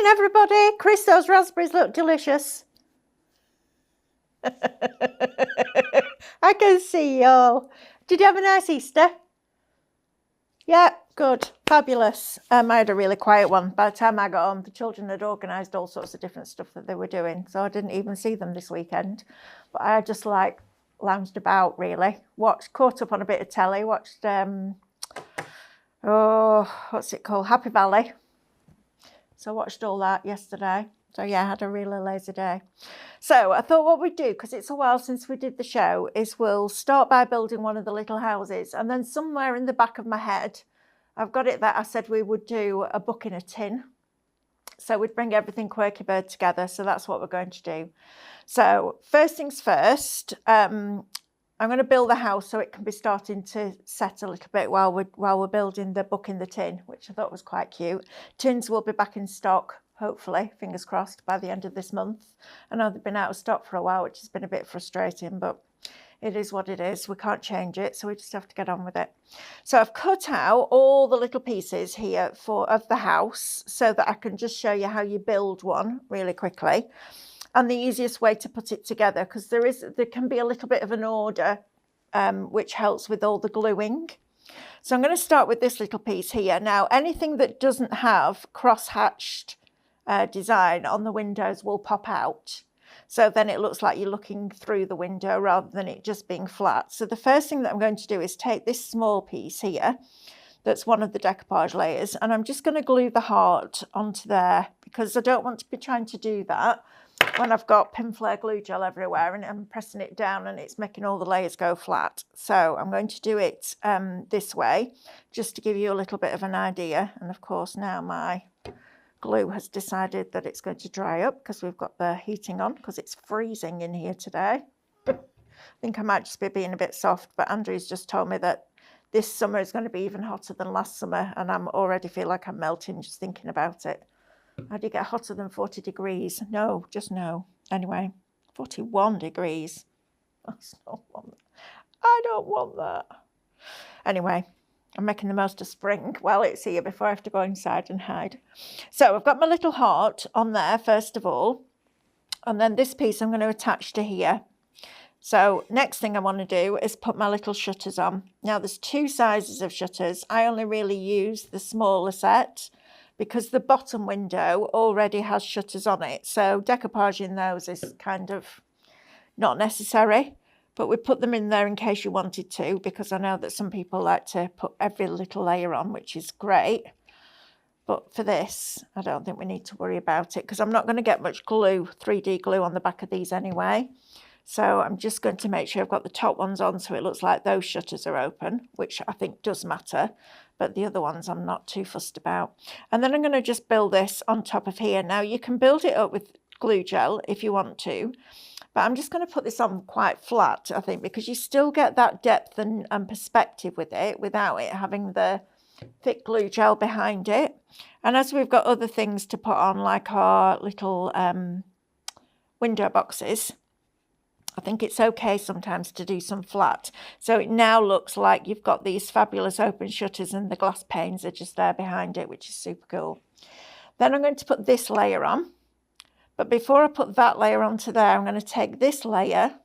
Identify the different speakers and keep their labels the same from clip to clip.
Speaker 1: everybody. Chris, those raspberries look delicious. I can see y'all. Did you have a nice Easter? Yeah, good. Fabulous. I had a really quiet one. By the time I got home, the children had organised all sorts of different stuff that they were doing, so I didn't even see them this weekend. But I just like lounged about, really. Caught up on a bit of telly, watched, what's it called? Happy Valley. So I watched all that yesterday. So yeah, I had a really lazy day. So I thought what we'd do, because it's a while since we did the show, is we'll start by building one of the little houses. And then somewhere in the back of my head, I've got it that I said we would do a book in a tin. So we'd bring everything Quirky Bird together. So that's what we're going to do. So first things first, I'm going to build the house so it can be starting to set a little bit while we're building the book in the tin, which I thought was quite cute. Tins will be back in stock, hopefully, fingers crossed, by the end of this month. I know they've been out of stock for a while, which has been a bit frustrating, but it is what it is. We can't change it, so we just have to get on with it. So I've cut out all the little pieces here of the house so that I can just show you how you build one really quickly. And the easiest way to put it together, because there can be a little bit of an order, which helps with all the gluing. So I'm going to start with this little piece here. Now, anything that doesn't have cross-hatched design on the windows will pop out. So then it looks like you're looking through the window rather than it just being flat. So the first thing that I'm going to do is take this small piece here, that's one of the decoupage layers, and I'm just going to glue the heart onto there, because I don't want to be trying to do that when I've got Pinflair glue gel everywhere and I'm pressing it down and it's making all the layers go flat. So I'm going to do it this way, just to give you a little bit of an idea. And of course now my glue has decided that it's going to dry up because we've got the heating on, because it's freezing in here today. I think I might just be being a bit soft, but Andrew's just told me that this summer is going to be even hotter than last summer, and I'm already feel like I'm melting just thinking about it. How do you get hotter than 40 degrees? No, just no. Anyway, 41 degrees. That's not one. I don't want that. Anyway, I'm making the most of spring while it's here before I have to go inside and hide. So I've got my little heart on there, first of all. And then this piece I'm going to attach to here. So next thing I want to do is put my little shutters on. Now there's two sizes of shutters. I only really use the smaller set, because the bottom window already has shutters on it. So decoupaging those is kind of not necessary, but we put them in there in case you wanted to, because I know that some people like to put every little layer on, which is great. But for this, I don't think we need to worry about it, because I'm not going to get much glue, 3D glue on the back of these anyway. So I'm just going to make sure I've got the top ones on so it looks like those shutters are open, which I think does matter. But the other ones I'm not too fussed about. And then I'm going to just build this on top of here. Now you can build it up with glue gel if you want to, but I'm just going to put this on quite flat, I think, because you still get that depth and perspective with it without it having the thick glue gel behind it. And as we've got other things to put on, like our little window boxes, I think it's okay sometimes to do some flat. So it now looks like you've got these fabulous open shutters and the glass panes are just there behind it, which is super cool. Then I'm going to put this layer on. But before I put that layer onto there, I'm going to take this layer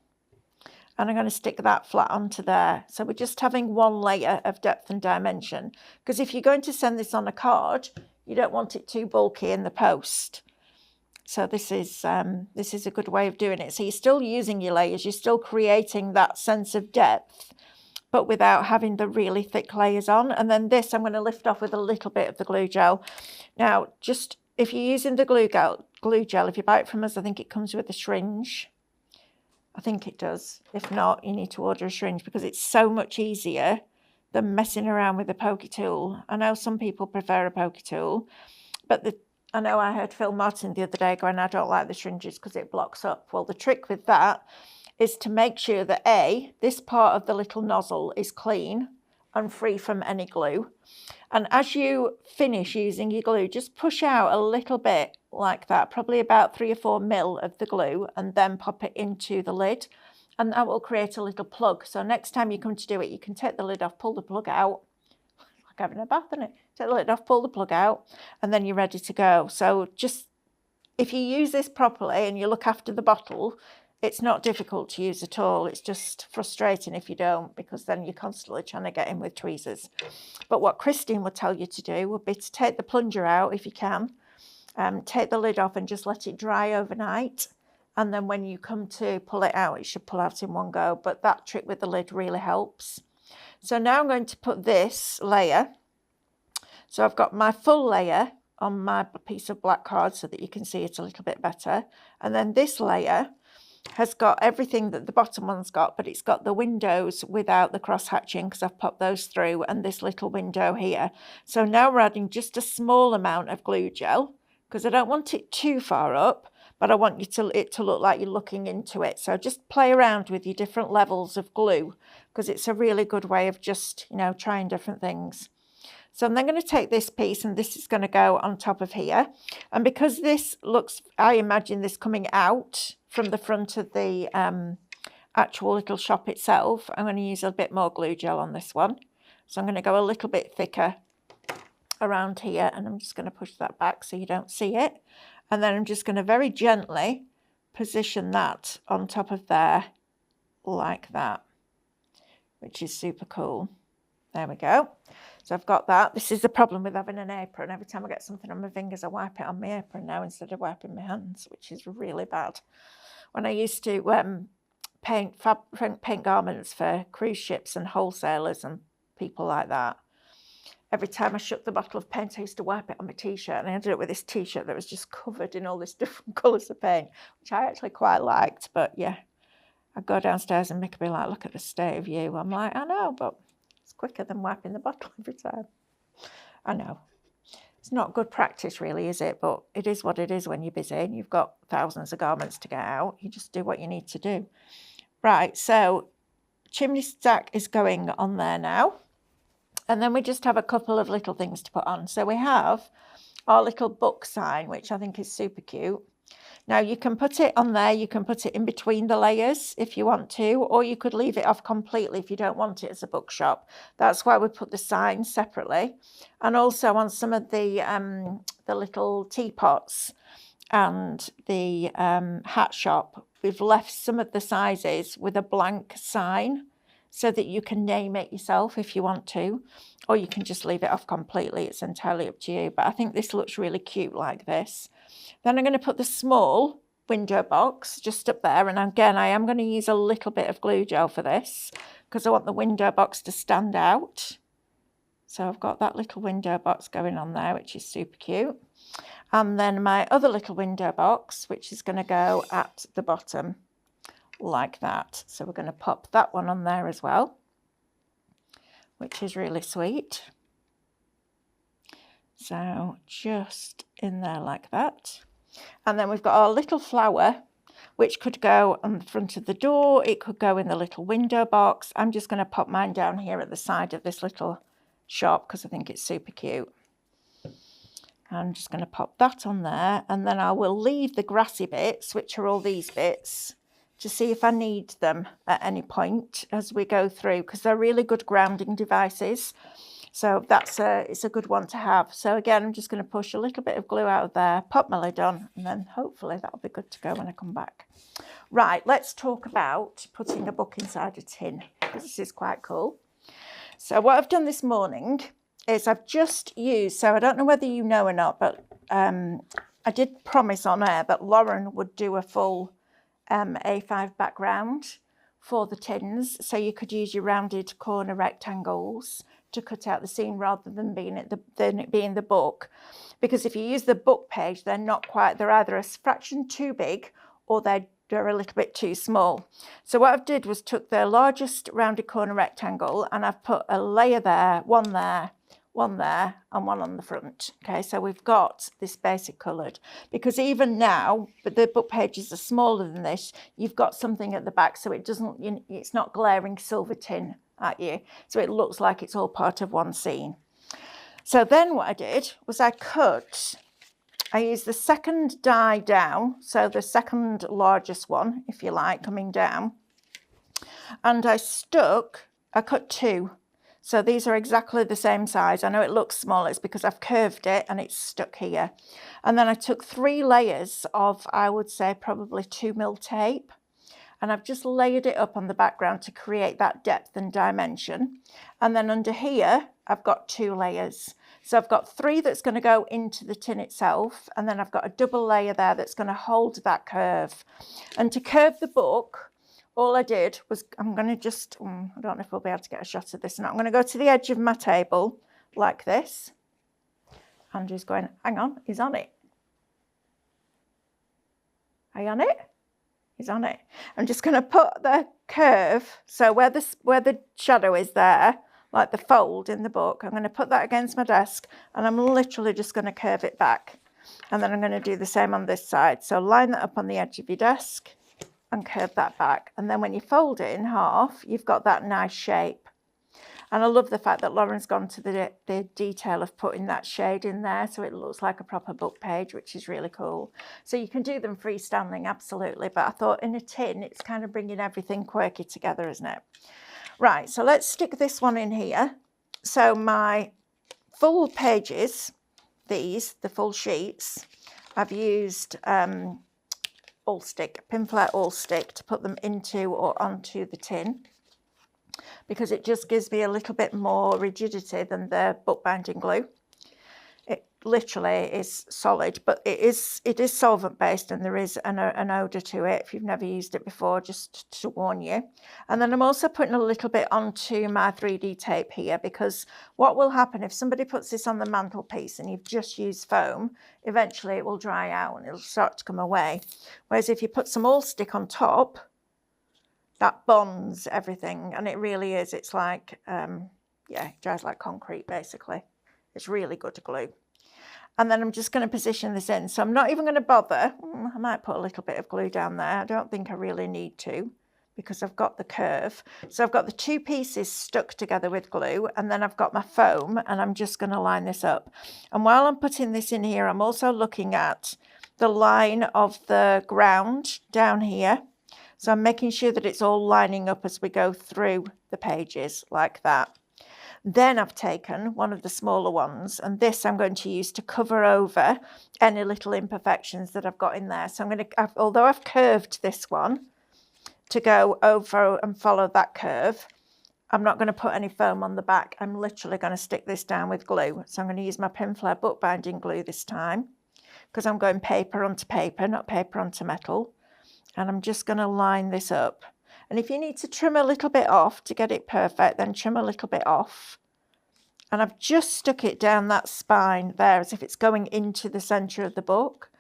Speaker 1: and I'm going to stick that flat onto there. So we're just having one layer of depth and dimension. Because if you're going to send this on a card, you don't want it too bulky in the post. So this is a good way of doing it. So you're still using your layers, you're still creating that sense of depth, but without having the really thick layers on. And then this I'm going to lift off with a little bit of the glue gel. Now, just if you're using the glue gel, if you buy it from us, I think it comes with a syringe. I think it does. If not, you need to order a syringe, because it's so much easier than messing around with a pokey tool. I know some people prefer a pokey tool, but I know I heard Phil Martin the other day going, I don't like the syringes because it blocks up. Well, the trick with that is to make sure that this part of the little nozzle is clean and free from any glue. And as you finish using your glue, just push out a little bit like that, probably about 3 or 4 mil of the glue, and then pop it into the lid. And that will create a little plug. So next time you come to do it, you can take the lid off, pull the plug out, like having a bath, isn't it? Take the lid off, pull the plug out, and then you're ready to go. So just if you use this properly and you look after the bottle, it's not difficult to use at all. It's just frustrating if you don't, because then you're constantly trying to get in with tweezers. But what Christine would tell you to do would be to take the plunger out if you can, take the lid off and just let it dry overnight. And then when you come to pull it out, it should pull out in one go. But that trick with the lid really helps. So now I'm going to put this layer. So I've got my full layer on my piece of black card so that you can see it a little bit better. And then this layer has got everything that the bottom one's got, but it's got the windows without the cross hatching because I've popped those through, and this little window here. So now we're adding just a small amount of glue gel because I don't want it too far up, but I want it to look like you're looking into it. So just play around with your different levels of glue because it's a really good way of just, you know, trying different things. So I'm then going to take this piece, and this is going to go on top of here. And because this looks, I imagine this coming out from the front of the actual little shop itself, I'm going to use a bit more glue gel on this one. So I'm going to go a little bit thicker around here, and I'm just going to push that back so you don't see it. And then I'm just going to very gently position that on top of there like that, which is super cool. There we go. So I've got that. This is the problem with having an apron. Every time I get something on my fingers, I wipe it on my apron now instead of wiping my hands, which is really bad. When I used to paint garments for cruise ships and wholesalers and people like that, every time I shook the bottle of paint, I used to wipe it on my t-shirt, and I ended up with this t-shirt that was just covered in all these different colours of paint, which I actually quite liked. But yeah, I'd go downstairs and Mick would be like, look at the state of you. I'm like, I know, but it's quicker than wiping the bottle every time. I know. It's not good practice really, is it? But it is what it is when you're busy and you've got thousands of garments to get out. You just do what you need to do. Right, so chimney stack is going on there now. And then we just have a couple of little things to put on. So we have our little book sign, which I think is super cute. Now you can put it on there, you can put it in between the layers if you want to, or you could leave it off completely if you don't want it as a bookshop. That's why we put the sign separately. And also on some of the little teapots and the hat shop, we've left some of the sizes with a blank sign so that you can name it yourself if you want to, or you can just leave it off completely. It's entirely up to you. But I think this looks really cute like this. Then I'm going to put the small window box just up there. And again, I am going to use a little bit of glue gel for this because I want the window box to stand out. So I've got that little window box going on there, which is super cute. And then my other little window box, which is going to go at the bottom like that. So we're going to pop that one on there as well, which is really sweet. So just in there like that. And then we've got our little flower, which could go on the front of the door. It could go in the little window box. I'm just going to pop mine down here at the side of this little shop because I think it's super cute. I'm just going to pop that on there. And then I will leave the grassy bits, which are all these bits, to see if I need them at any point as we go through, because they're really good grounding devices. So it's a good one to have. So again, I'm just going to push a little bit of glue out of there, pop my lid on, and then hopefully that'll be good to go when I come back. Right, let's talk about putting a book inside a tin, because this is quite cool. So what I've done this morning is I've just used, so I don't know whether you know or not, but I did promise on air that Lauren would do a full A5 background for the tins, so you could use your rounded corner rectangles to cut out the seam rather than it being the book, because if you use the book page, they're either a fraction too big or they're a little bit too small. So what I did was took the largest rounded corner rectangle and I've put a layer there, one there, and one on the front. Okay, so we've got this basic coloured, because even now, but the book pages are smaller than this, you've got something at the back, so it's not glaring silver tin at you, so it looks like it's all part of one scene. So then what I did was I used the second die down, so the second largest one, if you like, coming down, and I cut two. So these are exactly the same size. I know it looks small, it's because I've curved it and it's stuck here. And then I took 3 layers of, I would say, probably 2mm tape. And I've just layered it up on the background to create that depth and dimension. And then under here, I've got 2 layers. So I've got 3 that's going to go into the tin itself, and then I've got a double layer there that's going to hold that curve. And to curve the book, all I did was, I'm going to just, I don't know if we'll be able to get a shot of this now. I'm going to go to the edge of my table like this. Andrew's going, hang on, he's on it. Are you on it? He's on it. I'm just going to put the curve, so where the shadow is there, like the fold in the book, I'm going to put that against my desk, and I'm literally just going to curve it back. And then I'm going to do the same on this side. So line that up on the edge of your desk and curve that back. And then when you fold it in half, you've got that nice shape. And I love the fact that Lauren's gone to the detail of putting that shade in there, so it looks like a proper book page, which is really cool. So you can do them freestanding, absolutely, but I thought in a tin, it's kind of bringing everything quirky together, isn't it? Right, so let's stick this one in here. So my full pages, the full sheets, I've used all stick, Pinflair all stick, to put them into or onto the tin, because it just gives me a little bit more rigidity than the bookbinding glue. It literally is solid, but it is solvent based, and there is an odour to it. If you've never used it before, just to warn you. And then I'm also putting a little bit onto my 3D tape here, because what will happen if somebody puts this on the mantelpiece and you've just used foam, eventually it will dry out and it'll start to come away. Whereas if you put some all stick on top, that bonds everything, and it really is. It's like, yeah, it dries like concrete, basically. It's really good to glue. And then I'm just going to position this in. So I'm not even going to bother. I might put a little bit of glue down there. I don't think I really need to, because I've got the curve. So I've got the 2 pieces stuck together with glue, and then I've got my foam, and I'm just going to line this up. And while I'm putting this in here, I'm also looking at the line of the ground down here. So I'm making sure that it's all lining up as we go through the pages like that. Then I've taken one of the smaller ones, and this I'm going to use to cover over any little imperfections that I've got in there. So I'm going to, although I've curved this one to go over and follow that curve, I'm not going to put any foam on the back. I'm literally going to stick this down with glue. So I'm going to use my Pinflair bookbinding glue this time, because I'm going paper onto paper, not paper onto metal. And I'm just going to line this up. And if you need to trim a little bit off to get it perfect, then trim a little bit off. And I've just stuck it down that spine there as if it's going into the centre of the book.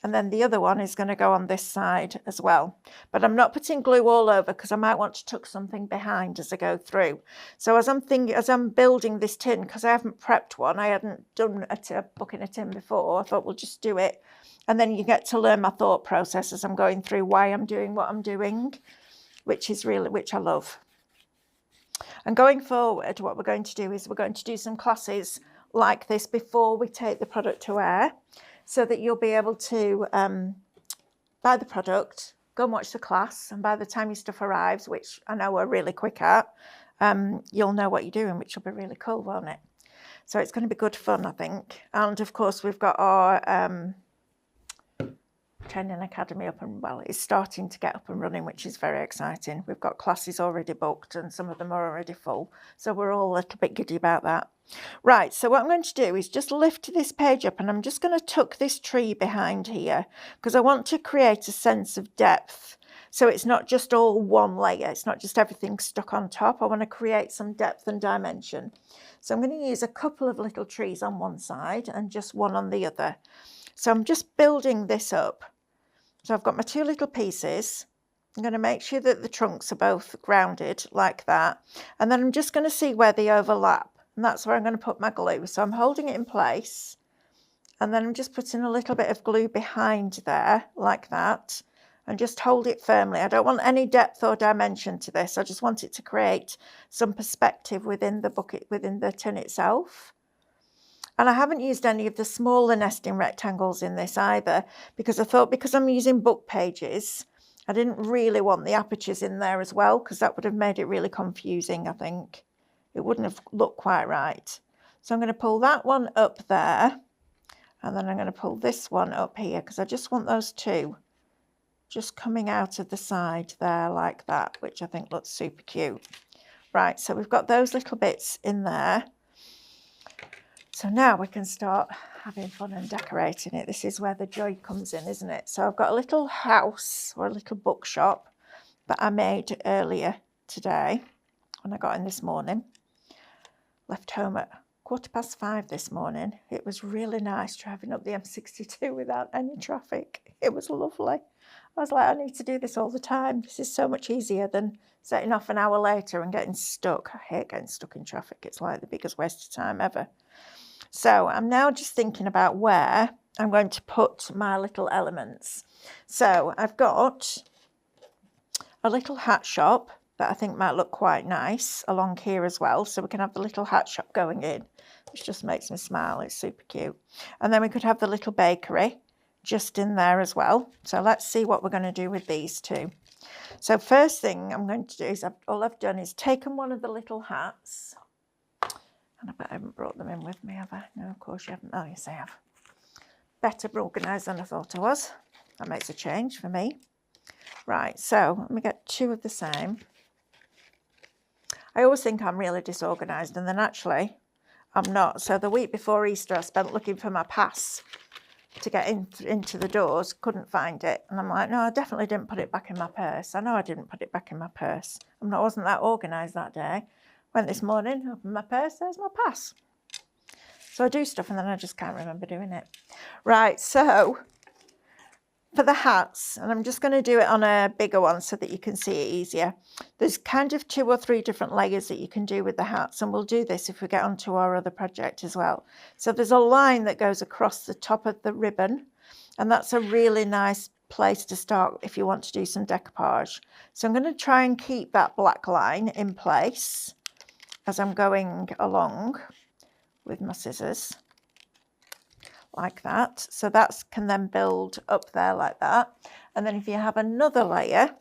Speaker 1: And then the other one is going to go on this side as well. But I'm not putting glue all over, because I might want to tuck something behind as I go through. So as I'm building this tin, because I haven't prepped one, I hadn't done a book in a tin before, I thought we'll just do it. And then you get to learn my thought process as I'm going through why I'm doing what I'm doing, which I love. And going forward, what we're going to do is we're going to do some classes like this before we take the product to air, so that you'll be able to buy the product, go and watch the class, and by the time your stuff arrives, which I know we're really quick at, you'll know what you're doing, which will be really cool, won't it? So it's going to be good fun, I think. And of course, we've got our training academy up, and well, it's starting to get up and running, which is very exciting. We've got classes already booked, and some of them are already full, so we're all a little bit giddy about that. Right, so what I'm going to do is just lift this page up, and I'm just going to tuck this tree behind here, because I want to create a sense of depth. So it's not just all one layer, it's not just everything stuck on top. I want to create some depth and dimension. So I'm going to use a couple of little trees on one side and just one on the other. So I'm just building this up. So I've got my 2 little pieces. I'm going to make sure that the trunks are both grounded like that. And then I'm just going to see where they overlap. And that's where I'm going to put my glue. So I'm holding it in place. And then I'm just putting a little bit of glue behind there like that. And just hold it firmly. I don't want any depth or dimension to this. I just want it to create some perspective within the bucket, within the tin itself. And I haven't used any of the smaller nesting rectangles in this either, because I thought, because I'm using book pages, I didn't really want the apertures in there as well, because that would have made it really confusing, I think. it wouldn't have looked quite right. So I'm going to pull that one up there, and then I'm going to pull this one up here, because I just want those two just coming out of the side there like that, which I think looks super cute. Right, so we've got those little bits in there. So now we can start having fun and decorating it. This is where the joy comes in, isn't it? So I've got a little house, or a little bookshop, that I made earlier today when I got in this morning. Left home at 5:15 this morning. It was really nice driving up the M62 without any traffic. It was lovely. I was like, I need to do this all the time. This is so much easier than setting off an hour later and getting stuck. I hate getting stuck in traffic. It's like the biggest waste of time ever. So I'm now just thinking about where I'm going to put my little elements. So I've got a little hat shop that I think might look quite nice along here as well. So we can have the little hat shop going in, which just makes me smile. It's super cute. And then we could have the little bakery just in there as well. So let's see what we're going to do with these two. So first thing I'm going to do is all I've done is taken one of the little hats, and I bet I haven't brought them in with me, have I? No, of course you haven't. Oh, yes, I have. Better organised than I thought I was. That makes a change for me. Right, so let me get two of the same. I always think I'm really disorganised, and then actually I'm not. So the week before Easter, I spent looking for my pass to get into the doors, couldn't find it. And I'm like, no, I definitely didn't put it back in my purse. I know I didn't put it back in my purse. I wasn't that organised that day. Went this morning, opened my purse, there's my pass. So I do stuff and then I just can't remember doing it. Right, so for the hats, and I'm just going to do it on a bigger one so that you can see it easier. There's kind of 2 or 3 different layers that you can do with the hats, and we'll do this if we get onto our other project as well. So there's a line that goes across the top of the ribbon, and that's a really nice place to start if you want to do some decoupage. So I'm going to try and keep that black line in place as I'm going along with my scissors. Like that. So that can then build up there like that. And then if you have another layer,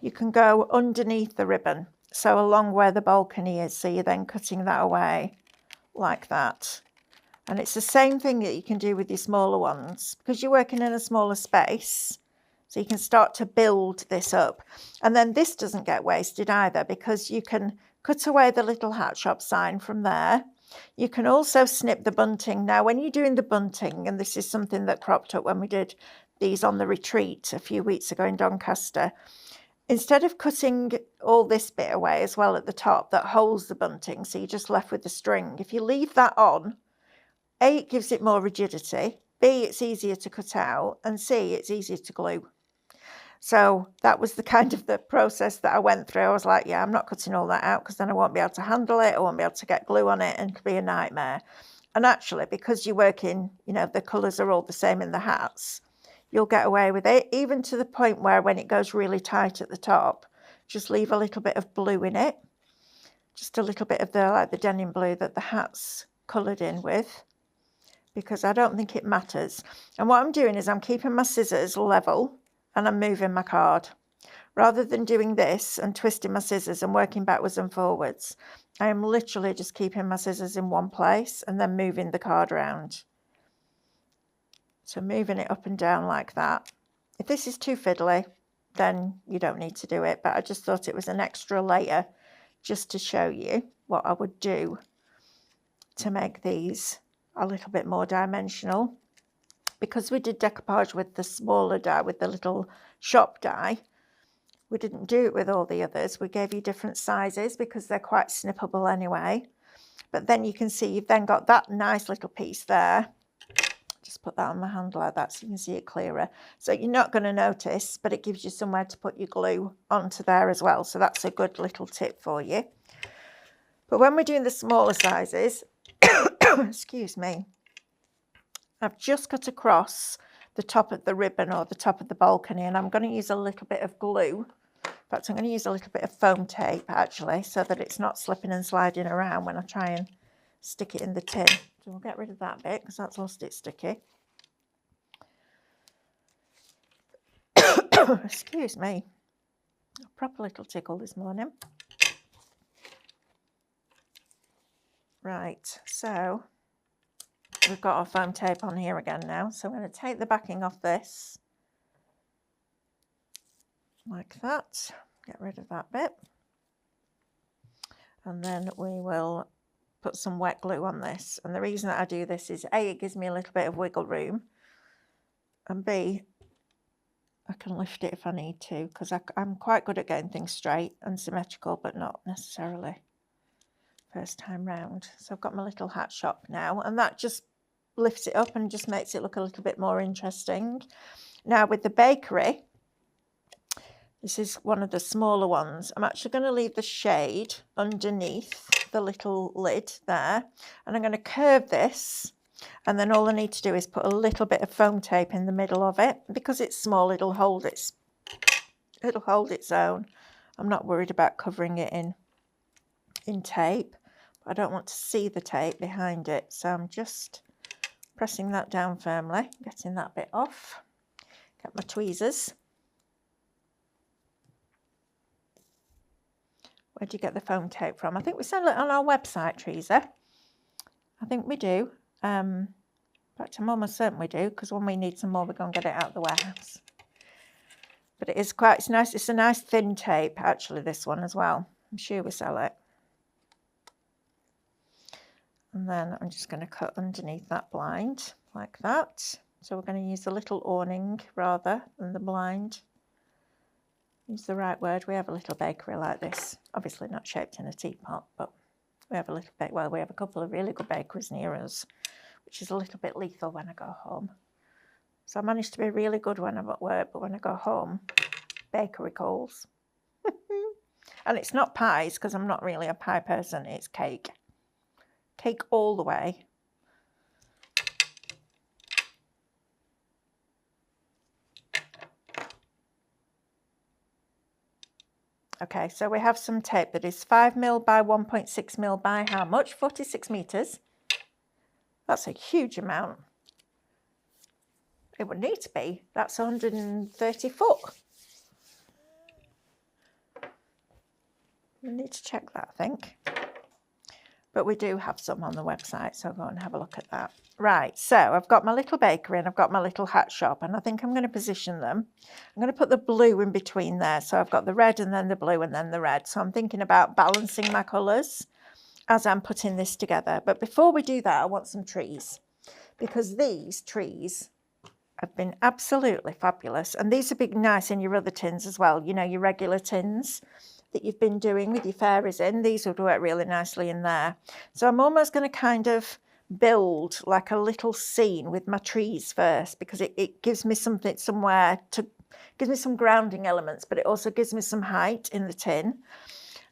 Speaker 1: you can go underneath the ribbon. So along where the balcony is. So you're then cutting that away like that. And it's the same thing that you can do with your smaller ones, because you're working in a smaller space. So you can start to build this up. And then this doesn't get wasted either, because you can cut away the little hat shop sign from there. You can also snip the bunting. Now, when you're doing the bunting, and this is something that cropped up when we did these on the retreat a few weeks ago in Doncaster, instead of cutting all this bit away as well at the top that holds the bunting, so you're just left with the string, if you leave that on, A, it gives it more rigidity, B, it's easier to cut out, and C, it's easier to glue. So that was the kind of the process that I went through. I was like, yeah, I'm not cutting all that out because then I won't be able to handle it. I won't be able to get glue on it, and it could be a nightmare. And actually, because you're working, the colours are all the same in the hats, you'll get away with it, even to the point where when it goes really tight at the top, just leave a little bit of blue in it. Just a little bit of the denim blue that the hat's coloured in with, because I don't think it matters. And what I'm doing is I'm keeping my scissors level, and I'm moving my card. Rather than doing this and twisting my scissors and working backwards and forwards, I am literally just keeping my scissors in one place and then moving the card around. So moving it up and down like that. If this is too fiddly, then you don't need to do it, but I just thought it was an extra layer just to show you what I would do to make these a little bit more dimensional. Because we did decoupage with the smaller die, with the little shop die, we didn't do it with all the others. We gave you different sizes because they're quite snippable anyway. But then you can see you've then got that nice little piece there. Just put that on my hand like that so you can see it clearer. So you're not going to notice, but it gives you somewhere to put your glue onto there as well. So that's a good little tip for you. But when we're doing the smaller sizes, excuse me, I've just cut across the top of the ribbon or the top of the balcony, and I'm going to use a little bit of glue. In fact, I'm going to use a little bit of foam tape actually, so that it's not slipping and sliding around when I try and stick it in the tin. So we'll get rid of that bit because that's lost its sticky. Excuse me, a proper little tickle this morning. Right, so we've got our foam tape on here again now. So I'm going to take the backing off this, like that. Get rid of that bit. And then we will put some wet glue on this. And the reason that I do this is A, it gives me a little bit of wiggle room, and B, I can lift it if I need to, because I'm quite good at getting things straight and symmetrical, but not necessarily first time round. So I've got my little hat shop now, and that just lifts it up and just makes it look a little bit more interesting. Now with the bakery, this is one of the smaller ones. I'm actually going to leave the shade underneath the little lid there, and I'm going to curve this, and then all I need to do is put a little bit of foam tape in the middle of it. Because it's small, it'll hold its own. I'm not worried about covering it in tape. I don't want to see the tape behind it, so I'm just pressing that down firmly, getting that bit off. Get my tweezers. Where do you get the foam tape from? I think we sell it on our website, Teresa. I think we do. In fact, I'm almost certain we do, because when we need some more, we're going to get it out of the warehouse. But it's nice. It's a nice thin tape, actually, this one as well. I'm sure we sell it. And then I'm just going to cut underneath that blind, like that. So we're going to use a little awning rather than the blind. Use the right word. We have a little bakery like this. Obviously not shaped in a teapot, but we have a little bit. Well, we have a couple of really good bakeries near us, which is a little bit lethal when I go home. So I managed to be really good when I'm at work, but when I go home, bakery calls. And it's not pies, because I'm not really a pie person. It's cake. Cake all the way. Okay, so we have some tape that is 5mm by 1.6mm by how much? 46 meters. That's a huge amount. It would need to be. That's 130 foot. We need to check that, I think. But we do have some on the website, so go and have a look at that. Right, so I've got my little bakery and I've got my little hat shop, and I think I'm going to position them. I'm going to put the blue in between there. So I've got the red and then the blue and then the red. So I'm thinking about balancing my colours as I'm putting this together. But before we do that, I want some trees, because these trees have been absolutely fabulous. And these would be nice in your other tins as well, you know, your regular tins that you've been doing with your fairies in. These would work really nicely in there. So I'm almost going to kind of build like a little scene with my trees first, because it gives me something somewhere to, gives me some grounding elements, but it also gives me some height in the tin.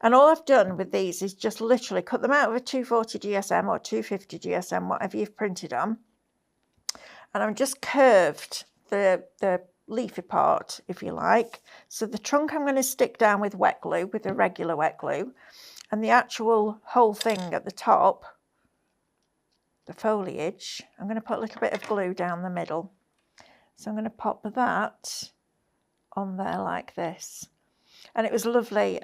Speaker 1: And all I've done with these is just literally cut them out of a 240 GSM or 250 GSM, whatever you've printed on. And I've just curved the leafy part, if you like. So the trunk I'm going to stick down with wet glue, with a regular wet glue, and the actual whole thing at the top, the foliage, I'm going to put a little bit of glue down the middle. So I'm going to pop that on there like this. And it was lovely.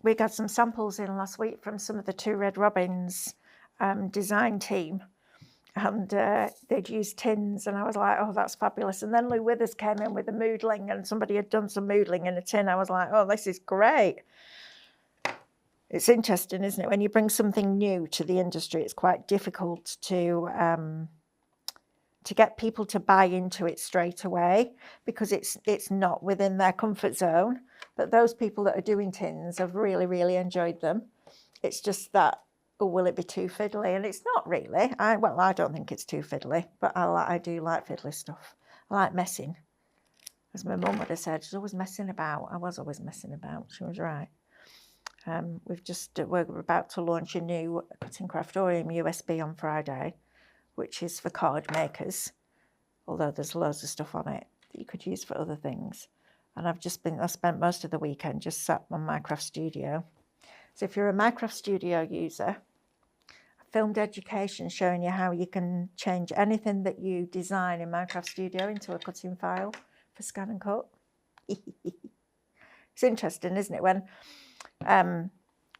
Speaker 1: We got some samples in last week from some of the Two Red Robins design team. And they'd used tins, and I was like, oh, that's fabulous. And then Lou Withers came in with a moodling, and somebody had done some moodling in a tin. I was like, oh, this is great. It's interesting, isn't it? When you bring something new to the industry, it's quite difficult to get people to buy into it straight away, because it's not within their comfort zone. But those people that are doing tins have really, really enjoyed them. It's just that, or will it be too fiddly? And it's not really. I don't think it's too fiddly, but I do like fiddly stuff. I like messing. As my mum would have said, she's always messing about. I was always messing about. She was right. We're about to launch a new cutting craftorium USB on Friday, which is for card makers, although there's loads of stuff on it that you could use for other things. And I spent most of the weekend just sat on Minecraft Studio. So if you're a Minecraft Studio user, filmed education showing you how you can change anything that you design in Minecraft Studio into a cutting file for scan and cut. It's interesting, isn't it?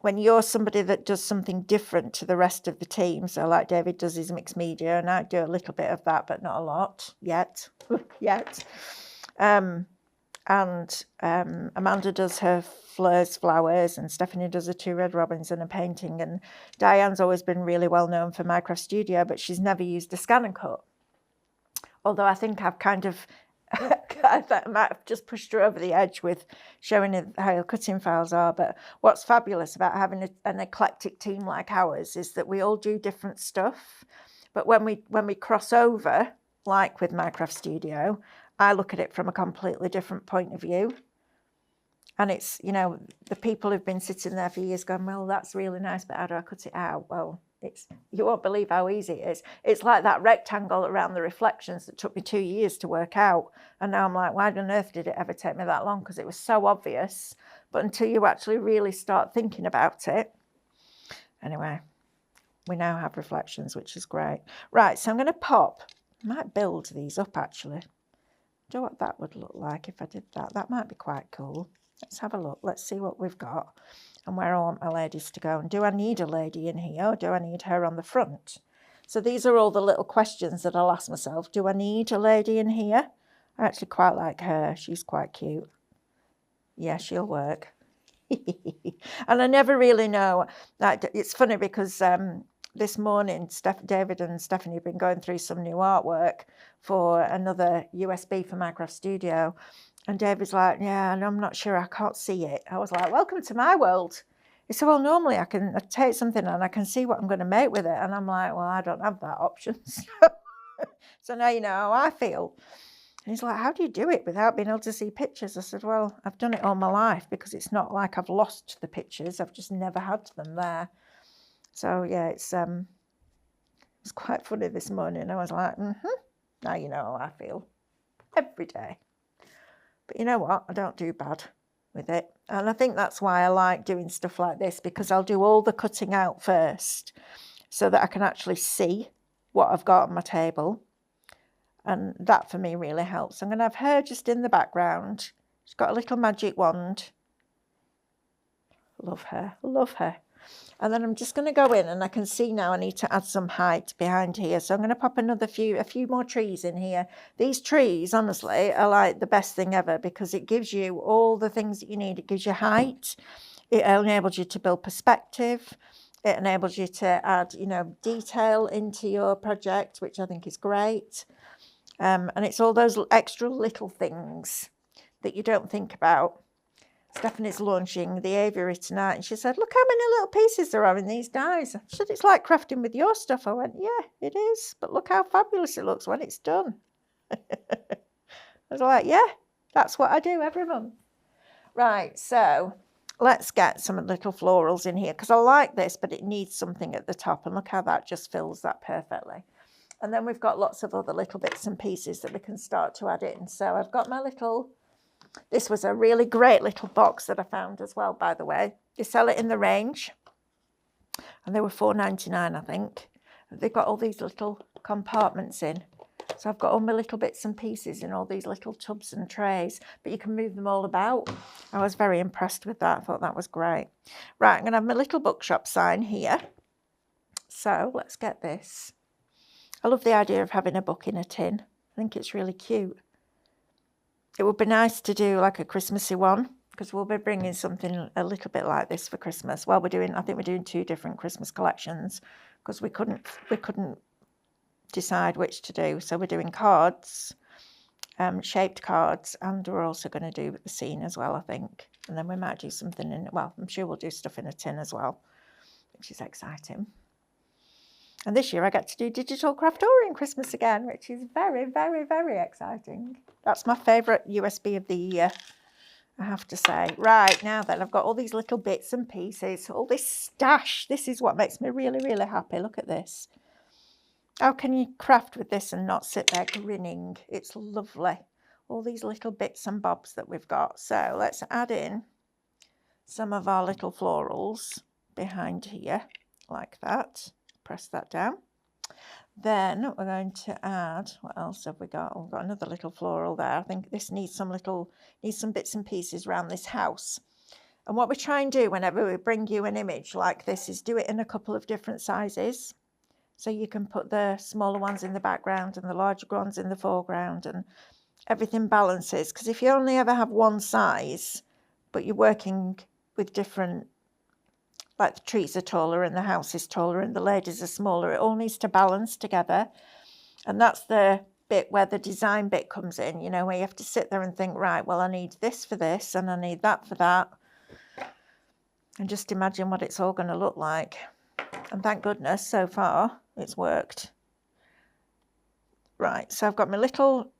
Speaker 1: when you're somebody that does something different to the rest of the team, so like David does his mixed media, and I do a little bit of that, but not a lot yet, and Amanda does her flowers, and Stephanie does her 2 red robins and a painting, and Diane's always been really well known for Minecraft Studio, but she's never used a scan and cut. Although I think I've kind of, I might have just pushed her over the edge with showing her how her cutting files are. But what's fabulous about having an eclectic team like ours is that we all do different stuff. But when we cross over, like with Minecraft Studio, I look at it from a completely different point of view. And it's, you know, the people who've been sitting there for years going, well, that's really nice, but how do I cut it out? Well, you won't believe how easy it is. It's like that rectangle around the reflections that took me 2 years to work out. And now I'm like, why on earth did it ever take me that long? Because it was so obvious. But until you actually really start thinking about it. Anyway, we now have reflections, which is great. Right, so I'm going to pop. I might build these up, actually. Do you know what that would look like if I did that? That might be quite cool. Let's have a look. Let's see what we've got and where I want my ladies to go. And do I need a lady in here, or do I need her on the front? So these are all the little questions that I'll ask myself. Do I need a lady in here? I actually quite like her. She's quite cute. Yeah, she'll work. And I never really know. It's funny because this morning, David and Stephanie have been going through some new artwork for another USB for Minecraft Studio. And David's like, yeah, and I'm not sure, I can't see it. I was like, welcome to my world. He said, well, normally I take something and I can see what I'm going to make with it. And I'm like, well, I don't have that option. So now you know how I feel. And he's like, how do you do it without being able to see pictures? I said, well, I've done it all my life because it's not like I've lost the pictures. I've just never had them there. So, yeah, it's quite funny this morning. I was like, now you know how I feel every day. But you know what? I don't do bad with it. And I think that's why I like doing stuff like this, because I'll do all the cutting out first so that I can actually see what I've got on my table. And that for me really helps. I'm going to have her just in the background. She's got a little magic wand. Love her. Love her. And then I'm just going to go in, and I can see now I need to add some height behind here. So I'm going to pop a few more trees in here. These trees, honestly, are like the best thing ever because it gives you all the things that you need. It gives you height. It enables you to build perspective. It enables you to add, you know, detail into your project, which I think is great. And it's all those extra little things that you don't think about. Stephanie's launching the aviary tonight, and she said, look how many little pieces there are in these dies. She said, it's like crafting with your stuff. I went, yeah, it is, but look how fabulous it looks when it's done. I was like, yeah, that's what I do every month. Right, so let's get some little florals in here, because I like this, but it needs something at the top, and look how that just fills that perfectly. And then we've got lots of other little bits and pieces that we can start to add in. So I've got my little... This was a really great little box that I found as well, by the way. They sell it in the range, and they were $4.99, I think. They've got all these little compartments in. So I've got all my little bits and pieces in all these little tubs and trays, but you can move them all about. I was very impressed with that. I thought that was great. Right, I'm going to have my little Bookshop sign here. So let's get this. I love the idea of having a book in a tin. I think it's really cute. It would be nice to do like a Christmassy one, because we'll be bringing something a little bit like this for Christmas. Well, I think we're doing 2 different Christmas collections because we couldn't decide which to do. So we're doing cards, shaped cards, and we're also going to do the scene as well, I think. And then we might do something in, well, I'm sure we'll do stuff in a tin as well, which is exciting. And this year I get to do digital craftorium Christmas again, which is very, very, very exciting. That's my favourite USB of the year, I have to say. Right, now then, I've got all these little bits and pieces, all this stash. This is what makes me really, really happy. Look at this. How can you craft with this and not sit there grinning? It's lovely. All these little bits and bobs that we've got. So let's add in some of our little florals behind here, like that. Press that down. Then we're going to add, what else have we got? We've got another little floral there. I think this needs some bits and pieces around this house. And what we try and do whenever we bring you an image like this is do it in a couple of different sizes. So you can put the smaller ones in the background and the larger ones in the foreground, and everything balances. Because if you only ever have one size, but you're working with different, like the trees are taller and the house is taller and the ladies are smaller, it all needs to balance together. And that's the bit where the design bit comes in, you know, where you have to sit there and think, right, well, I need this for this and I need that for that. And just imagine what it's all going to look like. And thank goodness, so far, it's worked. Right, so I've got my little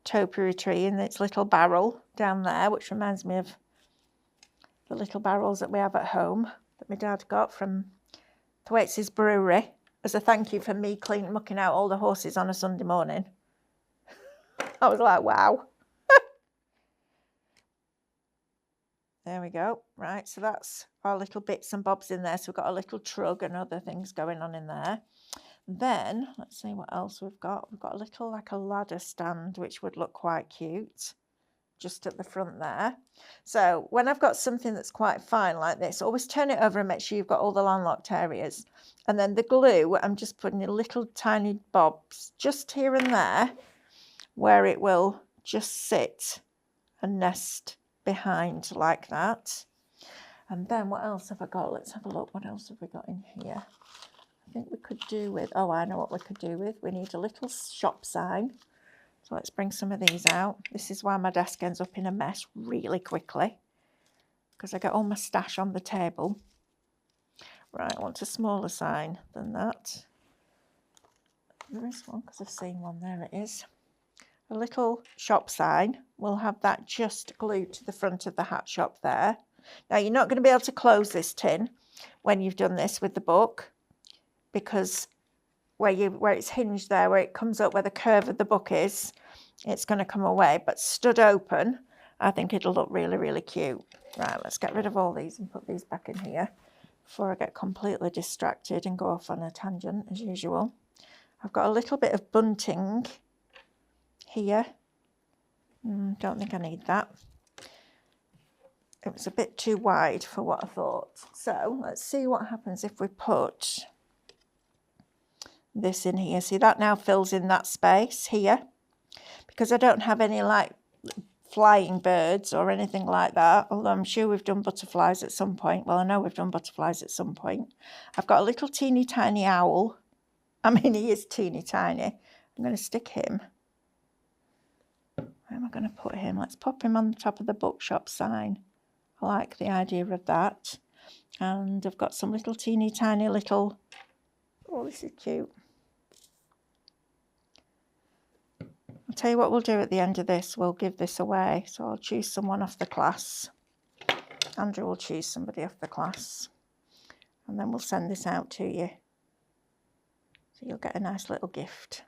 Speaker 1: topiary tree in its little barrel down there, which reminds me of the little barrels that we have at home that my dad got from Thwaites' brewery as a thank you for me mucking out all the horses on a Sunday morning. I was like, wow. There we go. Right, so that's our little bits and bobs in there. So we've got a little trug and other things going on in there. Then, let's see what else we've got. We've got a little, like a ladder stand, which would look quite cute, just at the front there. So when I've got something that's quite fine like this, always turn it over and make sure you've got all the landlocked areas. And then the glue, I'm just putting a little tiny bobs just here and there, where it will just sit and nest behind like that. And then what else have I got? Let's have a look. What else have we got in here? I think we could do with, oh, I know what we could do with. We need a little shop sign. So let's bring some of these out. This is why my desk ends up in a mess really quickly, because I get all my stash on the table. Right, I want a smaller sign than that. There is one, because I've seen one. There it is. A little shop sign. We'll have that just glued to the front of the hat shop there. Now, you're not going to be able to close this tin when you've done this with the book, because where it's hinged there, where it comes up where the curve of the book is, it's going to come away. But stood open, I think it'll look really, really cute. Right, let's get rid of all these and put these back in here before I get completely distracted and go off on a tangent as usual. I've got a little bit of bunting here. Don't think I need that. It was a bit too wide for what I thought. So let's see what happens if we put this in here. See, that now fills in that space here, because I don't have any like flying birds or anything like that, although I'm sure we've done butterflies at some point. Well, I know we've done butterflies at some point. I've got a little teeny tiny owl. I mean, he is teeny tiny. I'm going to stick him. Where am I going to put him? Let's pop him on the top of the Bookshop sign. I like the idea of that. And I've got some little teeny tiny little, oh, this is cute. I'll tell you what we'll do at the end of this. We'll give this away. So I'll choose someone off the class. Andrew will choose somebody off the class. And then we'll send this out to you. So you'll get a nice little gift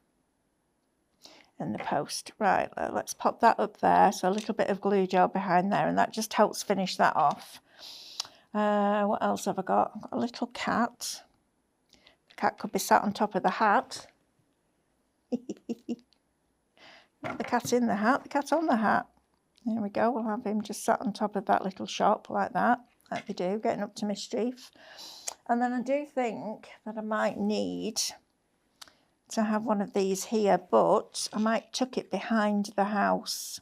Speaker 1: in the post. Right, let's pop that up there. So a little bit of glue gel behind there, and that just helps finish that off. What else have I got? I've got a little cat. The cat could be sat on top of the hat. Not the cat in the hat, the cat on the hat. There we go. We'll have him just sat on top of that little shop like that, like they do, getting up to mischief. And then I do think that I might need to have one of these here, but I might tuck it behind the house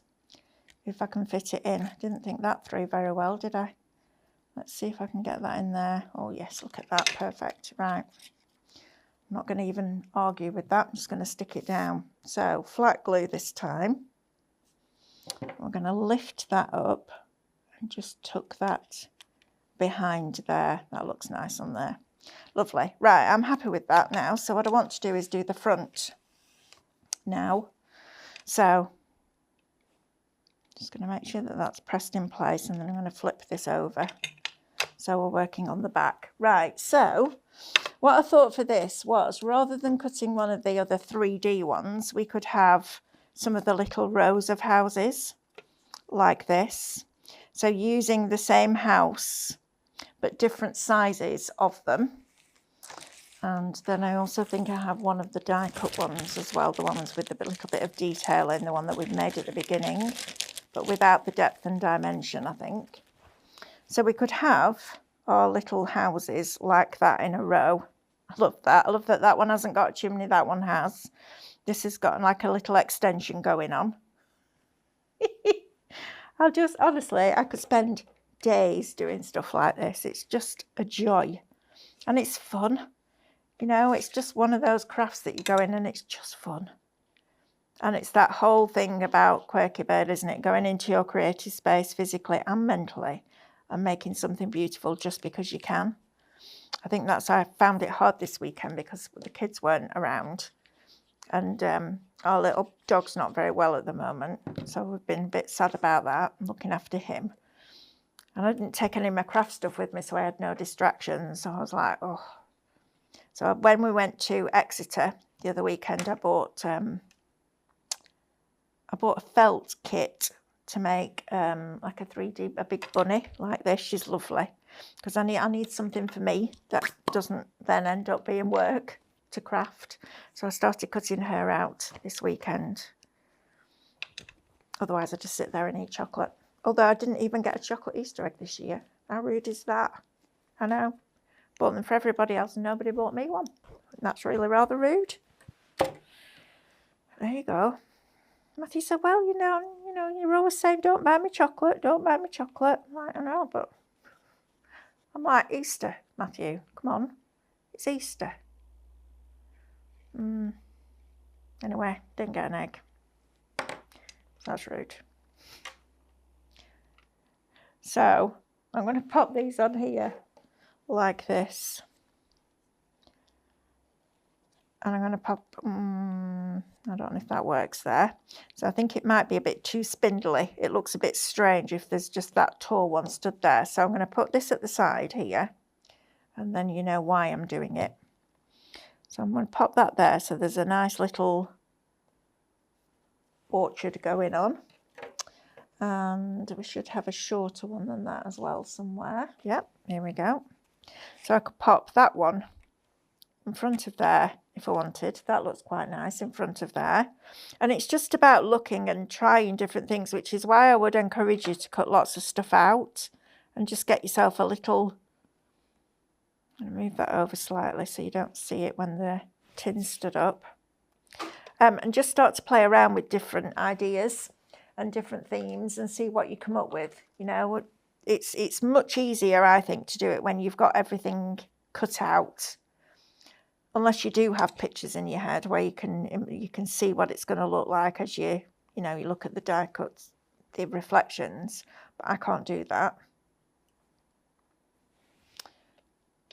Speaker 1: if I can fit it in. I didn't think that through very well, did I? Let's see if I can get that in there. Oh yes, look at that, perfect. Right, I'm not going to even argue with that. I'm just going to stick it down. So flat glue this time. We're going to lift that up and just tuck that behind there. That looks nice on there. Lovely. Right, I'm happy with that now. So what I want to do is do the front now. So just going to make sure that that's pressed in place, and then I'm going to flip this over. So we're working on the back. Right, so what I thought for this was, rather than cutting one of the other 3D ones, we could have some of the little rows of houses like this. So using the same house, but different sizes of them. And then I also think I have one of the die cut ones as well, the ones with a little bit of detail in, the one that we've made at the beginning, but without the depth and dimension, I think. So we could have our little houses like that in a row. I love that. I love that that one hasn't got a chimney, that one has. This has got like a little extension going on. Honestly, I could spend days doing stuff like this. It's just a joy and it's fun. You know, it's just one of those crafts that you go in and it's just fun. And it's that whole thing about Quirky Bird, isn't it? Going into your creative space physically and mentally and making something beautiful just because you can. I think that's why I found it hard this weekend because the kids weren't around. And our little dog's not very well at the moment. So we've been a bit sad about that, looking after him. And I didn't take any of my craft stuff with me, so I had no distractions. So I was like, oh. So when we went to Exeter the other weekend, I bought a felt kit to make like a big bunny like this. She's lovely because I need something for me that doesn't then end up being work to craft. So I started cutting her out this weekend. Otherwise I just sit there and eat chocolate. Although I didn't even get a chocolate Easter egg this year. How rude is that? I know. Bought them for everybody else and nobody bought me one. That's really rather rude. There you go. Matthew said, well, you know, you're always saying, don't buy me chocolate, don't buy me chocolate. I'm like, I know, but I'm like, Easter, Matthew, come on. It's Easter. Anyway, didn't get an egg. That's rude. So I'm going to pop these on here like this. And I'm going to pop, I don't know if that works there. So I think it might be a bit too spindly. It looks a bit strange if there's just that tall one stood there. So I'm going to put this at the side here. And then you know why I'm doing it. So I'm going to pop that there. So there's a nice little orchard going on. And we should have a shorter one than that as well somewhere. Yep, here we go. So I could pop that one in front of there if I wanted. That looks quite nice in front of there. And it's just about looking and trying different things, which is why I would encourage you to cut lots of stuff out and just get yourself a little, and move that over slightly so you don't see it when the tin stood up. And just start to play around with different ideas and different themes and see what you come up with. You know, it's much easier, I think, to do it when you've got everything cut out. Unless you do have pictures in your head where you can see what it's going to look like as you look at the die cuts, the reflections. But I can't do that.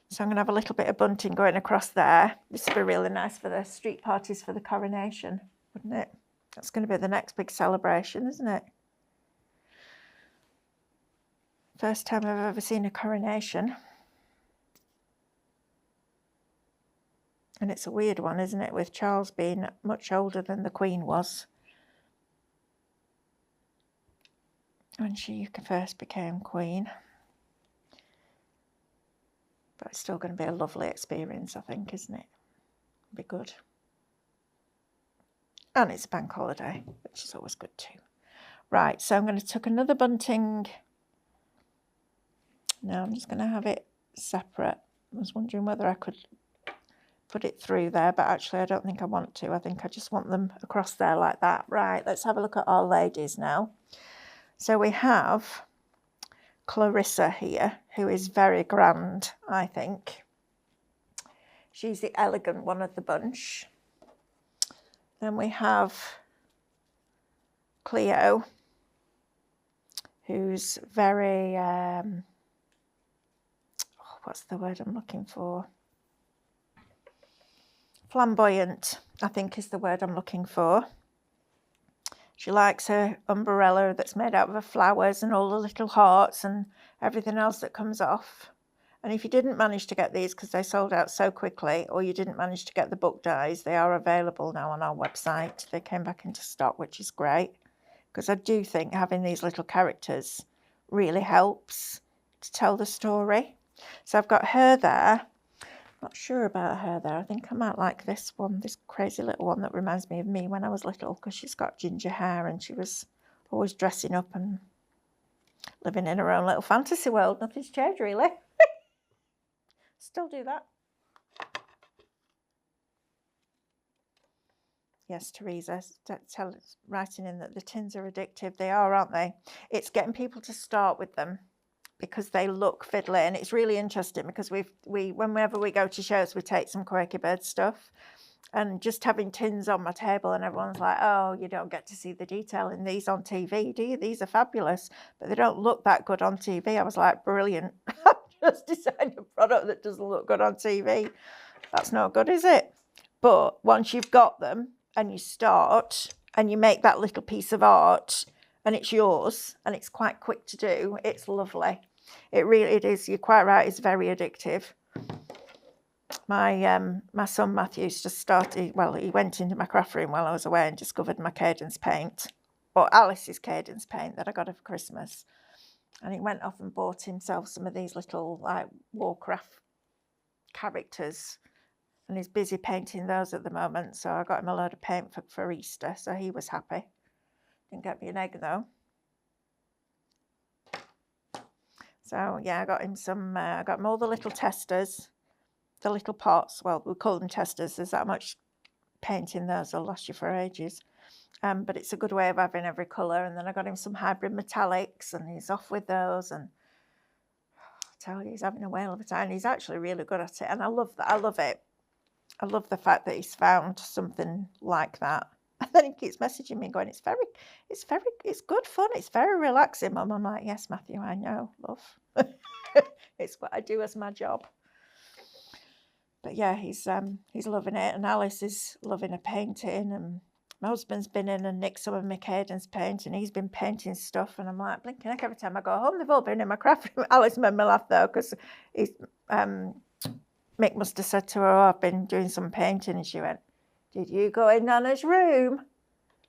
Speaker 1: So I'm going to have a little bit of bunting going across there. This would be really nice for the street parties for the coronation, wouldn't it? That's going to be the next big celebration, isn't it? First time I've ever seen a coronation. And it's a weird one, isn't it, with Charles being much older than the Queen was when she first became Queen. But it's still going to be a lovely experience, I think, isn't it? It'll be good. And it's a bank holiday, which is always good too. Right, so I'm going to tuck another bunting. No, I'm just going to have it separate. I was wondering whether I could put it through there, but actually I don't think I want to. I think I just want them across there like that. Right, let's have a look at our ladies now. So we have Clarissa here, who is very grand, I think. She's the elegant one of the bunch. Then we have Cleo, who's very, what's the word I'm looking for? Flamboyant, I think is the word I'm looking for. She likes her umbrella that's made out of her flowers and all the little hearts and everything else that comes off. And if you didn't manage to get these because they sold out so quickly, or you didn't manage to get the book dies, they are available now on our website. They came back into stock, which is great, because I do think having these little characters really helps to tell the story. So I've got her there. Not sure about her there. I think I might like this one, this crazy little one that reminds me of me when I was little, because she's got ginger hair and she was always dressing up and living in her own little fantasy world. Nothing's changed really. Still do that. Yes, Teresa, writing in that the tins are addictive. They are, aren't they? It's getting people to start with them because they look fiddly, and it's really interesting because whenever we go to shows, we take some Quirky Bird stuff, and just having tins on my table, and everyone's like, "Oh, you don't get to see the detail in these on TV, do you? These are fabulous, but they don't look that good on TV." I was like, "Brilliant! I've just designed a product that doesn't look good on TV. That's no good, is it?" But once you've got them, and you start and you make that little piece of art and it's yours and it's quite quick to do, it's lovely. It is. You're quite right. It's very addictive. My son Matthew's just started, well, he went into my craft room while I was away and discovered my Cadence paint, or Alice's Cadence paint that I got her for Christmas. And he went off and bought himself some of these little like Warcraft characters. And he's busy painting those at the moment. So I got him a load of paint for Easter. So he was happy. Didn't get me an egg though. So yeah, I got him some, I got him all the little testers, the little pots. Well, we call them testers. There's that much paint in those, they'll last you for ages. But it's a good way of having every colour. And then I got him some hybrid metallics and he's off with those. And I tell you, he's having a whale of a time. He's actually really good at it. And I love that. I love it. I love the fact that he's found something like that. And then he keeps messaging me going, it's good fun. It's very relaxing, Mum. I'm like, yes, Matthew, I know, love. It's what I do as my job. But yeah, he's loving it. And Alice is loving her painting. And my husband's been in and nicked some of my Cadence paint and he's been painting stuff. And I'm like, blinking heck, every time I go home, they've all been in my craft room. Alice made me laugh though, because he's, Mick must have said to her, oh, I've been doing some painting. And she went, did you go in Nana's room?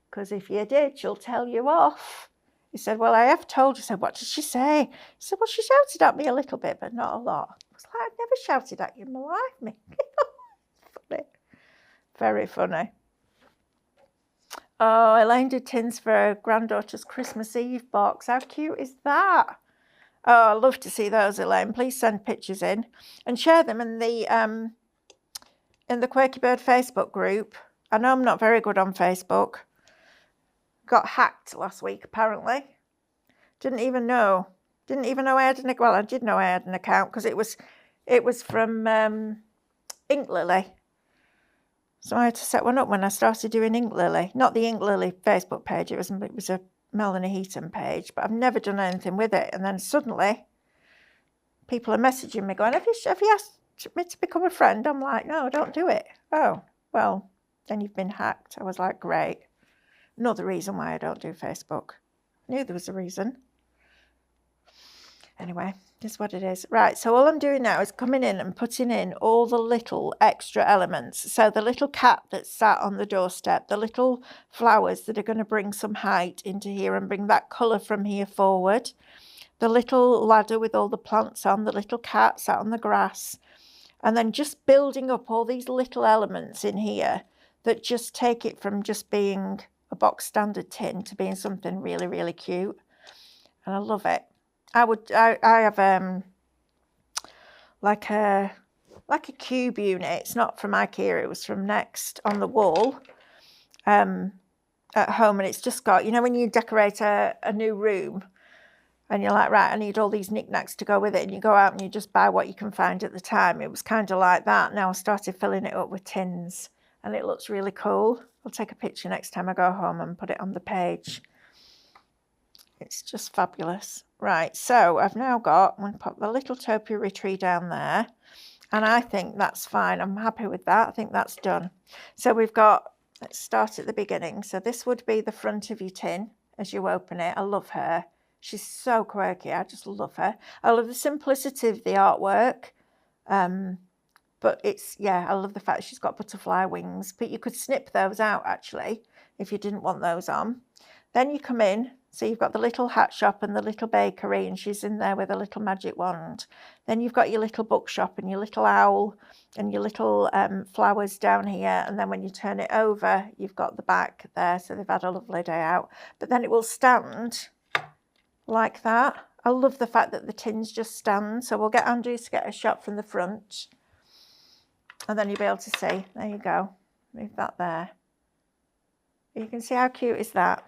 Speaker 1: Because if you did, she'll tell you off. He said, well, I have told you. I said, what did she say? He said, well, she shouted at me a little bit, but not a lot. I was like, I've never shouted at you in my life, Mick. Funny. Very funny. Oh, Elaine did tins for her granddaughter's Christmas Eve box. How cute is that? Oh, I love to see those, Elaine. Please send pictures in and share them in the Quirky Bird Facebook group. I know I'm not very good on Facebook. Got hacked last week, apparently. Didn't even know I had an account. Well, I did know I had an account because it was from Ink Lily. So I had to set one up when I started doing Ink Lily. Not the Ink Lily Facebook page. It was a Melanie Heaton page, but I've never done anything with it. And then suddenly, people are messaging me going, have you asked me to become a friend? I'm like, no, don't do it. Oh, well, then you've been hacked. I was like, great. Another reason why I don't do Facebook. I knew there was a reason. Anyway, this is what it is. Right, so all I'm doing now is coming in and putting in all the little extra elements. So the little cat that's sat on the doorstep, the little flowers that are going to bring some height into here and bring that colour from here forward, the little ladder with all the plants on, the little cat sat on the grass, and then just building up all these little elements in here that just take it from just being a box standard tin to being something really, really cute. And I love it. I have like a cube unit. It's not from IKEA, it was from Next, on the wall at home, and it's just got, you know, when you decorate a new room and you're like, right, I need all these knickknacks to go with it, and you go out and you just buy what you can find at the time. It was kind of like that. Now I started filling it up with tins and it looks really cool. I'll take a picture next time I go home and put it on the page. It's just fabulous. Right, so I've now got, I'm going to pop the little topiary tree down there, and I think that's fine. I'm happy with that. I think that's done. So we've got, let's start at the beginning. So this would be the front of your tin as you open it. I love her. She's so quirky. I just love her. I love the simplicity of the artwork. But it's, yeah, I love the fact she's got butterfly wings. But you could snip those out, actually, if you didn't want those on. Then you come in. So you've got the little hat shop and the little bakery, and she's in there with a little magic wand. Then you've got your little bookshop and your little owl and your little flowers down here. And then when you turn it over, you've got the back there. So they've had a lovely day out. But then it will stand like that. I love the fact that the tins just stand. So we'll get Andrew to get a shot from the front. And then you'll be able to see. There you go. Move that there. You can see how cute is that.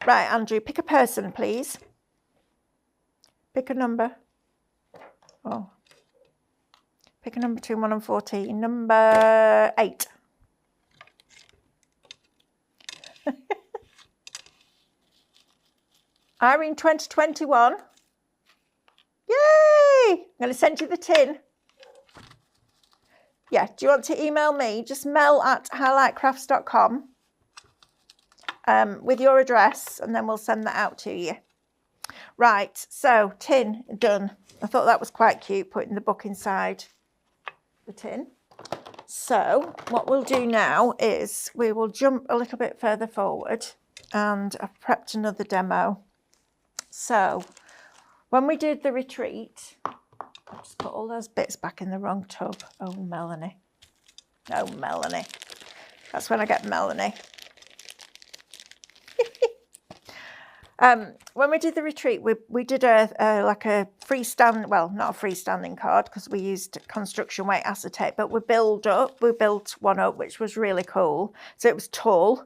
Speaker 1: Right, Andrew, pick a person, please. Pick a number. Oh. Pick a number between 1 and 14. Number 8. Irene 2021. Yay! I'm going to send you the tin. Yeah, do you want to email me? Just mel@highlightcrafts.com with your address, and then we'll send that out to you. Right, so tin done. I thought that was quite cute, putting the book inside the tin. So what we'll do now is we will jump a little bit further forward, and I've prepped another demo. So when we did the retreat, I just put all those bits back in the wrong tub. Oh, Melanie. Oh, Melanie. That's when I get Melanie. When we did the retreat, we did like a freestanding, well, not a freestanding card because we used construction weight acetate, but we built one up, which was really cool. So it was tall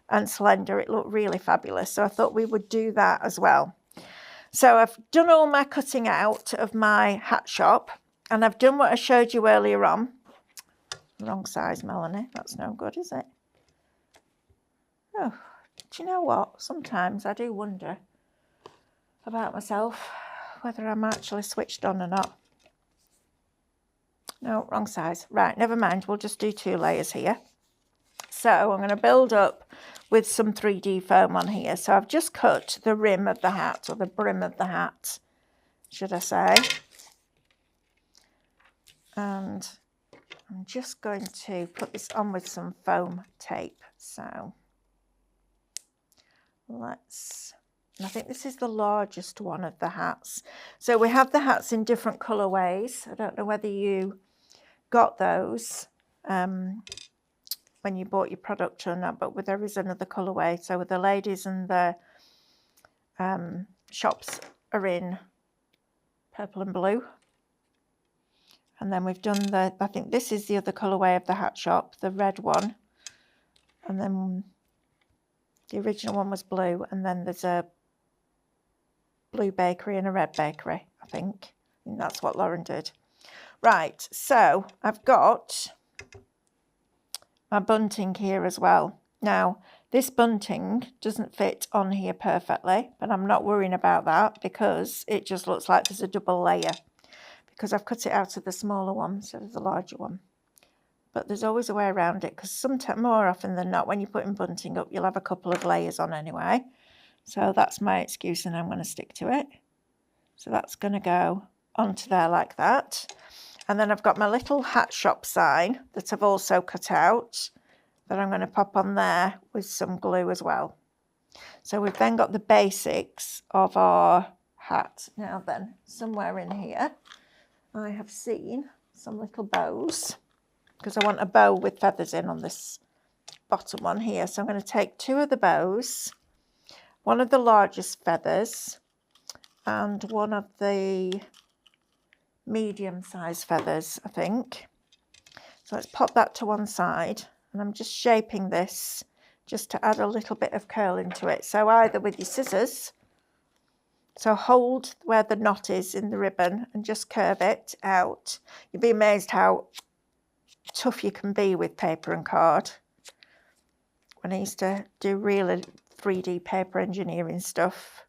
Speaker 1: and slender. It looked really fabulous. So I thought we would do that as well. So I've done all my cutting out of my hat shop, and I've done what I showed you earlier on. Wrong size, Melanie. That's no good, is it? Oh, do you know what? Sometimes I do wonder about myself, whether I'm actually switched on or not. No, wrong size. Right, never mind. We'll just do 2 layers here. So I'm going to build up with some 3D foam on here. So I've just cut the rim of the hat, or the brim of the hat, should I say. And I'm just going to put this on with some foam tape. So I think this is the largest one of the hats. So we have the hats in different colourways. I don't know whether you got those when you bought your product or not, but there is another colourway. So the ladies and the shops are in purple and blue. And then we've done I think this is the other colourway of the hat shop, the red one. And then the original one was blue, and then there's a blue bakery and a red bakery, I think. And that's what Lauren did. Right, so I've got my bunting here as well. Now, this bunting doesn't fit on here perfectly, but I'm not worrying about that because it just looks like there's a double layer because I've cut it out of the smaller one instead of the larger one. But there's always a way around it because sometimes, more often than not, when you're putting bunting up, you'll have a couple of layers on anyway. So that's my excuse, and I'm going to stick to it. So that's going to go onto there like that. And then I've got my little hat shop sign that I've also cut out that I'm going to pop on there with some glue as well. So we've then got the basics of our hat. Now then, somewhere in here, I have seen some little bows, because I want a bow with feathers in on this bottom one here. So I'm going to take 2 of the bows, one of the largest feathers, and one of the medium-sized feathers, I think. So let's pop that to one side, and I'm just shaping this just to add a little bit of curl into it. So either with your scissors, so hold where the knot is in the ribbon and just curve it out. You'd be amazed how tough you can be with paper and card. When I used to do really 3D paper engineering stuff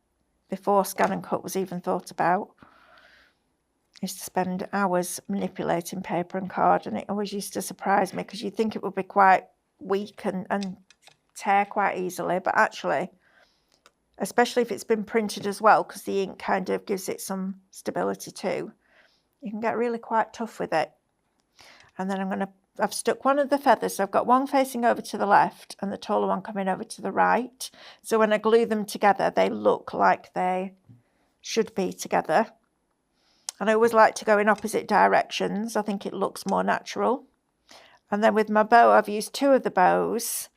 Speaker 1: before Scan and Cut was even thought about, I used to spend hours manipulating paper and card, and it always used to surprise me because you'd think it would be quite weak and tear quite easily, but actually, especially if it's been printed as well, because the ink kind of gives it some stability too, you can get really quite tough with it. And then I've stuck one of the feathers, so I've got one facing over to the left and the taller one coming over to the right. So when I glue them together, they look like they should be together. And I always like to go in opposite directions. I think it looks more natural. And then with my bow, I've used 2 of the bows,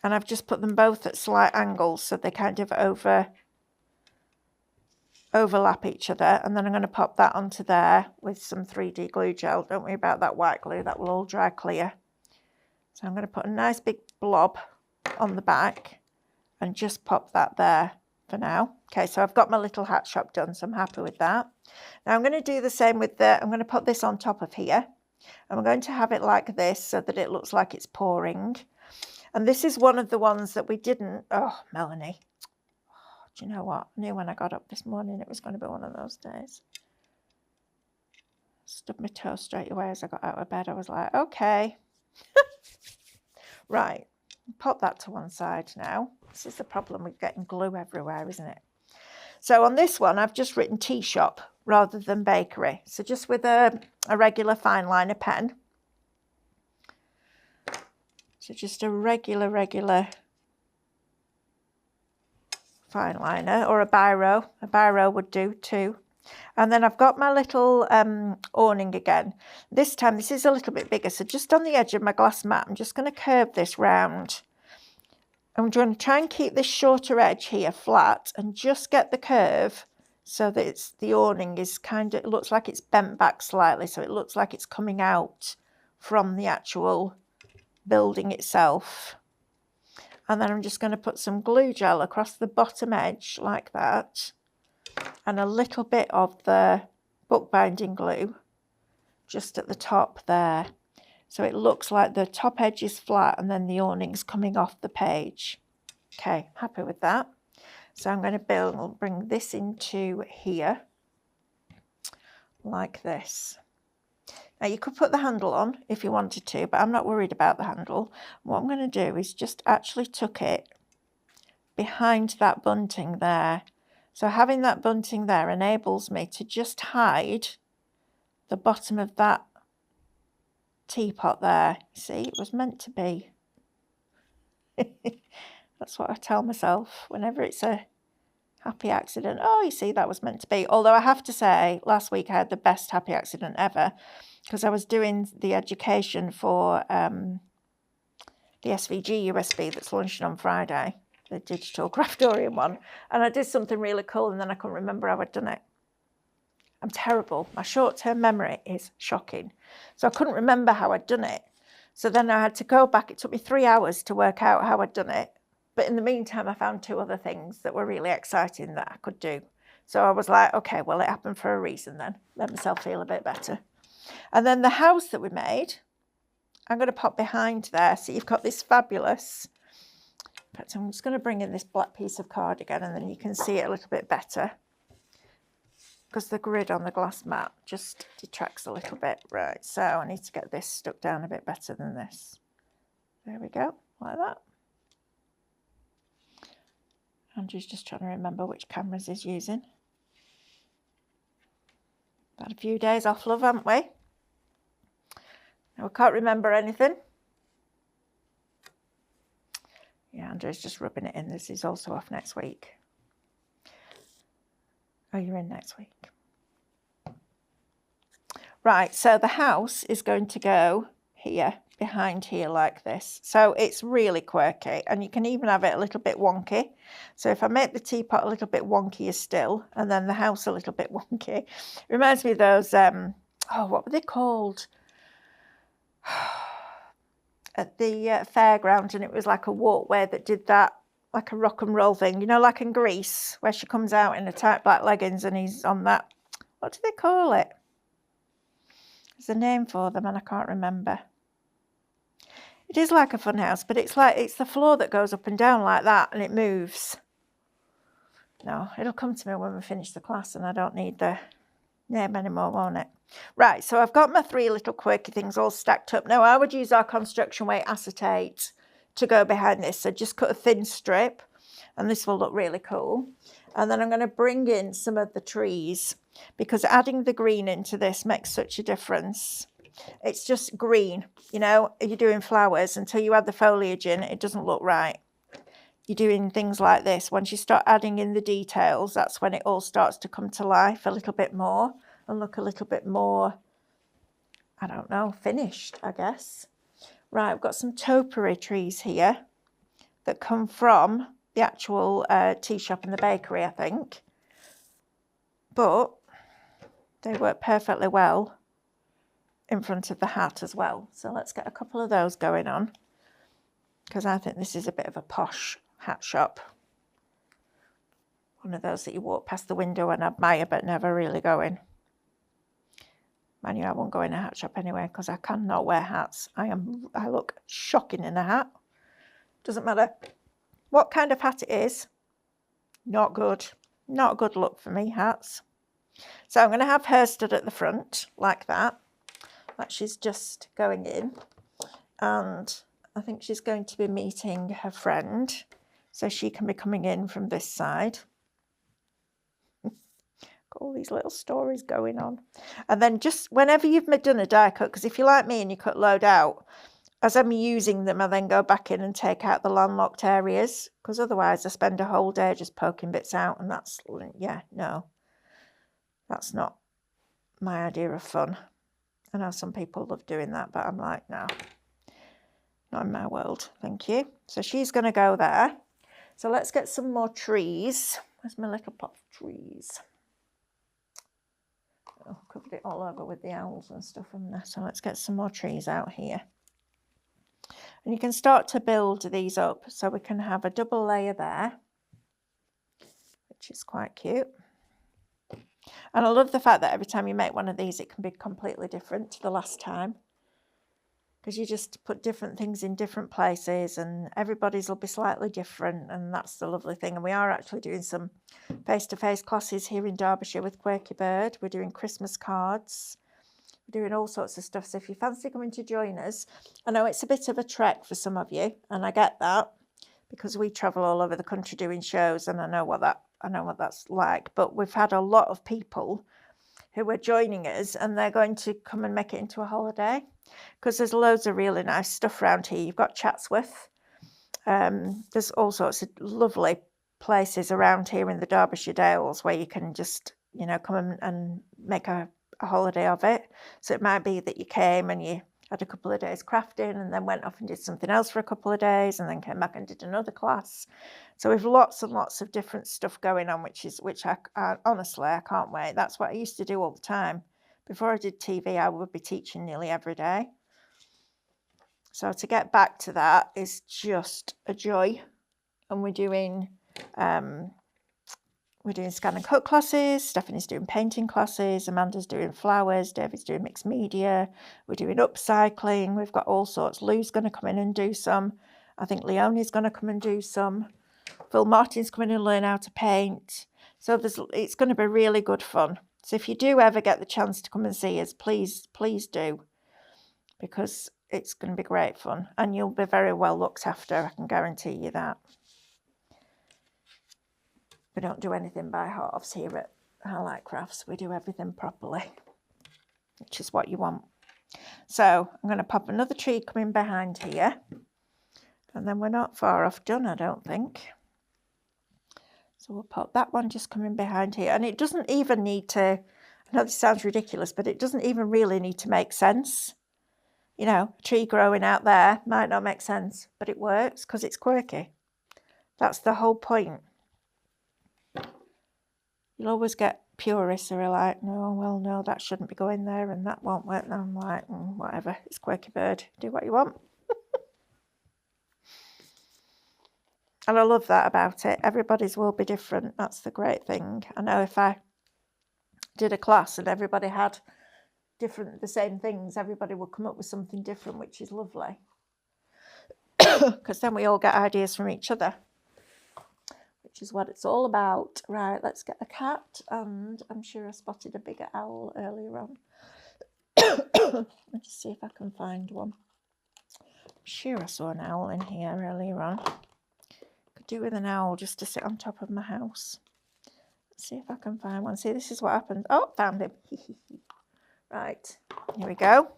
Speaker 1: and I've just put them both at slight angles so they kind of overlap each other, and then I'm going to pop that onto there with some 3D glue gel. Don't worry about that white glue, that will all dry clear. So I'm going to put a nice big blob on the back and just pop that there for now. Okay, so I've got my little hat shop done, so I'm happy with that. Now I'm going to do the same with I'm going to put this on top of here, and we're going to have it like this so that it looks like it's pouring. And this is one of the ones that we didn't, oh, Melanie, do you know what? I knew when I got up this morning it was going to be one of those days. Stubbed my toe straight away as I got out of bed. I was like, okay. Right, pop that to one side now. This is the problem with getting glue everywhere, isn't it? So on this one, I've just written tea shop rather than bakery. So just with a regular fine liner pen. So just a regular fine liner, or a biro. A biro would do too. And then I've got my little awning again. This time, this is a little bit bigger. So just on the edge of my glass mat, I'm just going to curve this round. I'm going to try and keep this shorter edge here flat and just get the curve so that the awning is kind of, it looks like it's bent back slightly. So it looks like it's coming out from the actual building itself. And then I'm just going to put some glue gel across the bottom edge like that, and a little bit of the bookbinding glue just at the top there. So it looks like the top edge is flat and then the awning's coming off the page. Okay, happy with that. So I'm going to bring this into here like this. Now you could put the handle on if you wanted to, but I'm not worried about the handle. What I'm going to do is just actually tuck it behind that bunting there. So having that bunting there enables me to just hide the bottom of that teapot there. See, it was meant to be. That's what I tell myself whenever it's a happy accident. Oh, you see, that was meant to be. Although I have to say, last week I had the best happy accident ever, because I was doing the education for the SVG USB that's launching on Friday, the digital Craftorium one, and I did something really cool and then I couldn't remember how I'd done it. I'm terrible. My short-term memory is shocking. So I couldn't remember how I'd done it. So then I had to go back. It took me 3 hours to work out how I'd done it. But in the meantime, I found 2 other things that were really exciting that I could do. So I was like, okay, well, it happened for a reason then. Made myself feel a bit better. And then the house that we made, I'm going to pop behind there. So you've got this fabulous, in fact, I'm just going to bring in this black piece of card again, and then you can see it a little bit better, because the grid on the glass mat just detracts a little bit. Right, so I need to get this stuck down a bit better than this. There we go, like that. Andrew's just trying to remember which cameras he's using. Had a few days off, love, haven't we? Now we can't remember anything. Yeah, Andrew's just rubbing it in. This is also off next week. Oh, you're in next week. Right, so the house is going to go here, behind here like this. So it's really quirky, and you can even have it a little bit wonky. So if I make the teapot a little bit wonkier still, and then the house a little bit wonky, it reminds me of those, oh, what were they called? At the fairground, and it was like a walkway that did that, like a rock and roll thing, you know, like in Greece, where she comes out in a tight black leggings and he's on that. What do they call it? There's a name for them and I can't remember. It is like a fun house, but it's the floor that goes up and down like that and it moves. No, it'll come to me when we finish the class and I don't need the name anymore, won't it? Right, so I've got my 3 little quirky things all stacked up. Now I would use our construction weight acetate to go behind this. So just cut a thin strip and this will look really cool. And then I'm going to bring in some of the trees, because adding the green into this makes such a difference. It's just green, you know, you're doing flowers until you add the foliage in, it doesn't look right. You're doing things like this. Once you start adding in the details, that's when it all starts to come to life a little bit more and look a little bit more, I don't know, finished, I guess. Right, I've got some topiary trees here that come from the actual tea shop and the bakery, I think. but they work perfectly well in front of the hat as well. So let's get a couple of those going on, because I think this is a bit of a posh hat shop. One of those that you walk past the window and admire but never really go in. Mind you, I won't go in a hat shop anyway because I cannot wear hats. I look shocking in a hat. Doesn't matter what kind of hat it is. Not good. Not a good look for me, hats. So I'm going to have her stood at the front like that. Like she's just going in. And I think she's going to be meeting her friend. So she can be coming in from this side. Got all these little stories going on. And then just whenever you've done a die cut, because if you're like me and you cut load out, as I'm using them, I then go back in and take out the landlocked areas, because otherwise I spend a whole day just poking bits out, and that's, yeah, no. That's not my idea of fun. I know some people love doing that, but I'm like, no, not in my world, thank you. So she's going to go there. So let's get some more trees. Where's my little pot of trees? Oh, covered it all over with the owls and stuff in there. So let's get some more trees out here. And you can start to build these up. So we can have a double layer there, which is quite cute. And I love the fact that every time you make one of these, it can be completely different to the last time. Because you just put different things in different places and everybody's will be slightly different. And that's the lovely thing. And we are actually doing some face-to-face classes here in Derbyshire with Quirky Bird. We're doing Christmas cards. We're doing all sorts of stuff. So if you fancy coming to join us, I know it's a bit of a trek for some of you. And I get that because we travel all over the country doing shows. And I know what that's like. But we've had a lot of people who are joining us and they're going to come and make it into a holiday, because there's loads of really nice stuff around here. You've got Chatsworth. There's all sorts of lovely places around here in the Derbyshire Dales where you can just, you know, come and make a holiday of it. So it might be that you came and you had a couple of days crafting and then went off and did something else for a couple of days and then came back and did another class. So we've lots and lots of different stuff going on, which I honestly, I can't wait. That's what I used to do all the time. Before I did TV, I would be teaching nearly every day. So to get back to that is just a joy. And we're doing scan and cut classes. Stephanie's doing painting classes. Amanda's doing flowers. David's doing mixed media. We're doing upcycling. We've got all sorts. Lou's going to come in and do some. I think Leonie's going to come and do some. Phil Martin's coming and learn how to paint. So it's going to be really good fun. So if you do ever get the chance to come and see us, please do, because it's going to be great fun and you'll be very well looked after. I can guarantee you that. We don't do anything by halves here at Highlight Crafts. We do everything properly, which is what you want. So I'm going to pop another tree coming behind here, and then we're not far off done, I don't think. So we'll pop that one just coming behind here. And it doesn't even need to, I know this sounds ridiculous, but it doesn't even really need to make sense. You know, a tree growing out there might not make sense, but it works because it's quirky. That's the whole point. You'll always get purists who are like, no, well, no, that shouldn't be going there and that won't work. And I'm like, whatever, it's Quirky Bird. Do what you want. And I love that about it. Everybody's will be different. That's the great thing. I know if I did a class and everybody had the same things, everybody would come up with something different, which is lovely. Because then we all get ideas from each other, which is what it's all about. Right, let's get a cat. And I'm sure I spotted a bigger owl earlier on. Let's see if I can find one. I'm sure I saw an owl in here earlier on. Could do with an owl just to sit on top of my house. Let's see if I can find one. See, this is what happens. Oh, found him. Right, here we go.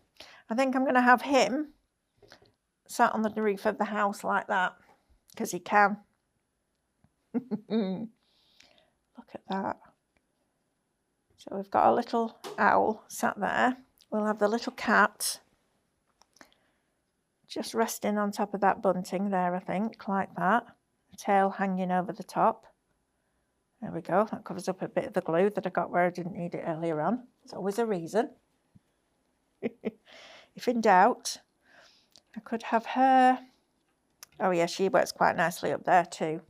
Speaker 1: I think I'm going to have him sat on the roof of the house like that, because he can. Look at that. So we've got a little owl sat there. We'll have the little cat just resting on top of that bunting there, I think, like that. The tail hanging over the top. There we go. That covers up a bit of the glue that I got where I didn't need it earlier on. There's always a reason. If in doubt, I could have her. Oh yeah, she works quite nicely up there too.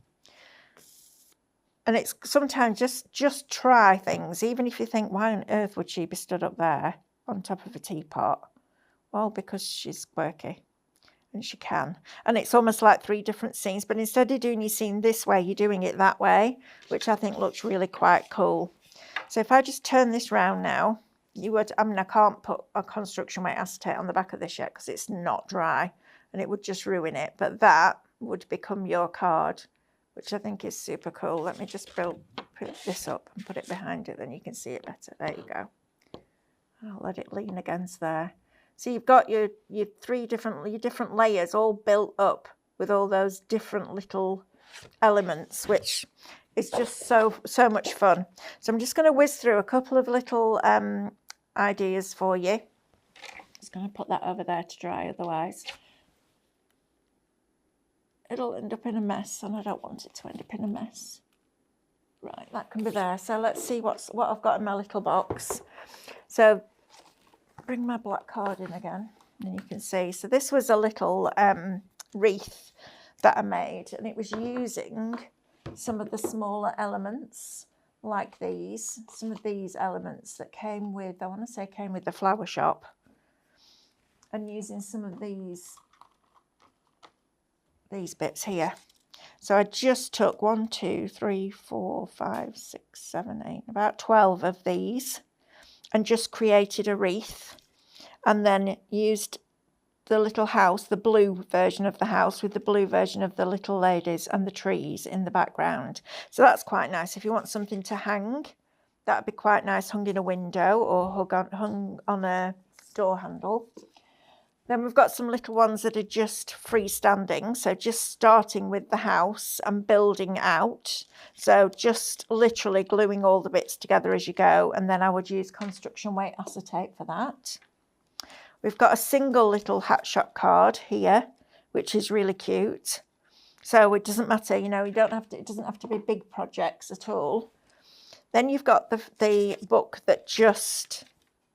Speaker 1: And it's sometimes just try things, even if you think, why on earth would she be stood up there on top of a teapot? Well, because she's quirky and she can. And it's almost like 3 different scenes, but instead of doing your scene this way, you're doing it that way, which I think looks really quite cool. So if I just turn this round now, you would, I mean, I can't put a construction weight acetate on the back of this yet because it's not dry and it would just ruin it. But that would become your card, which I think is super cool. Let me just put this up and put it behind it, then you can see it better. There you go. I'll let it lean against there. So you've got your 3 different layers all built up with all those different little elements, which is just so much fun. So I'm just going to whiz through a couple of little ideas for you. Just going to put that over there to dry, otherwise it'll end up in a mess, and I don't want it to end up in a mess. Right, that can be there. So let's see what I've got in my little box. So bring my black card in again, and you can see. So this was a little wreath that I made, and it was using some of the smaller elements like these, some of these elements that came with, I want to say came with the flower shop, and using some of these bits here. So I just took 1, 2, 3, 4, 5, 6, 7, 8, about 12 of these and just created a wreath, and then used the little house, the blue version of the house with the blue version of the little ladies and the trees in the background. So that's quite nice. If you want something to hang, that'd be quite nice hung in a window or hung on a door handle. Then we've got some little ones that are just freestanding, so just starting with the house and building out. So just literally gluing all the bits together as you go, and then I would use construction weight acetate for that. We've got a single little hat shop card here, which is really cute. So it doesn't matter, you know, you don't have to, it doesn't have to be big projects at all. Then you've got the book that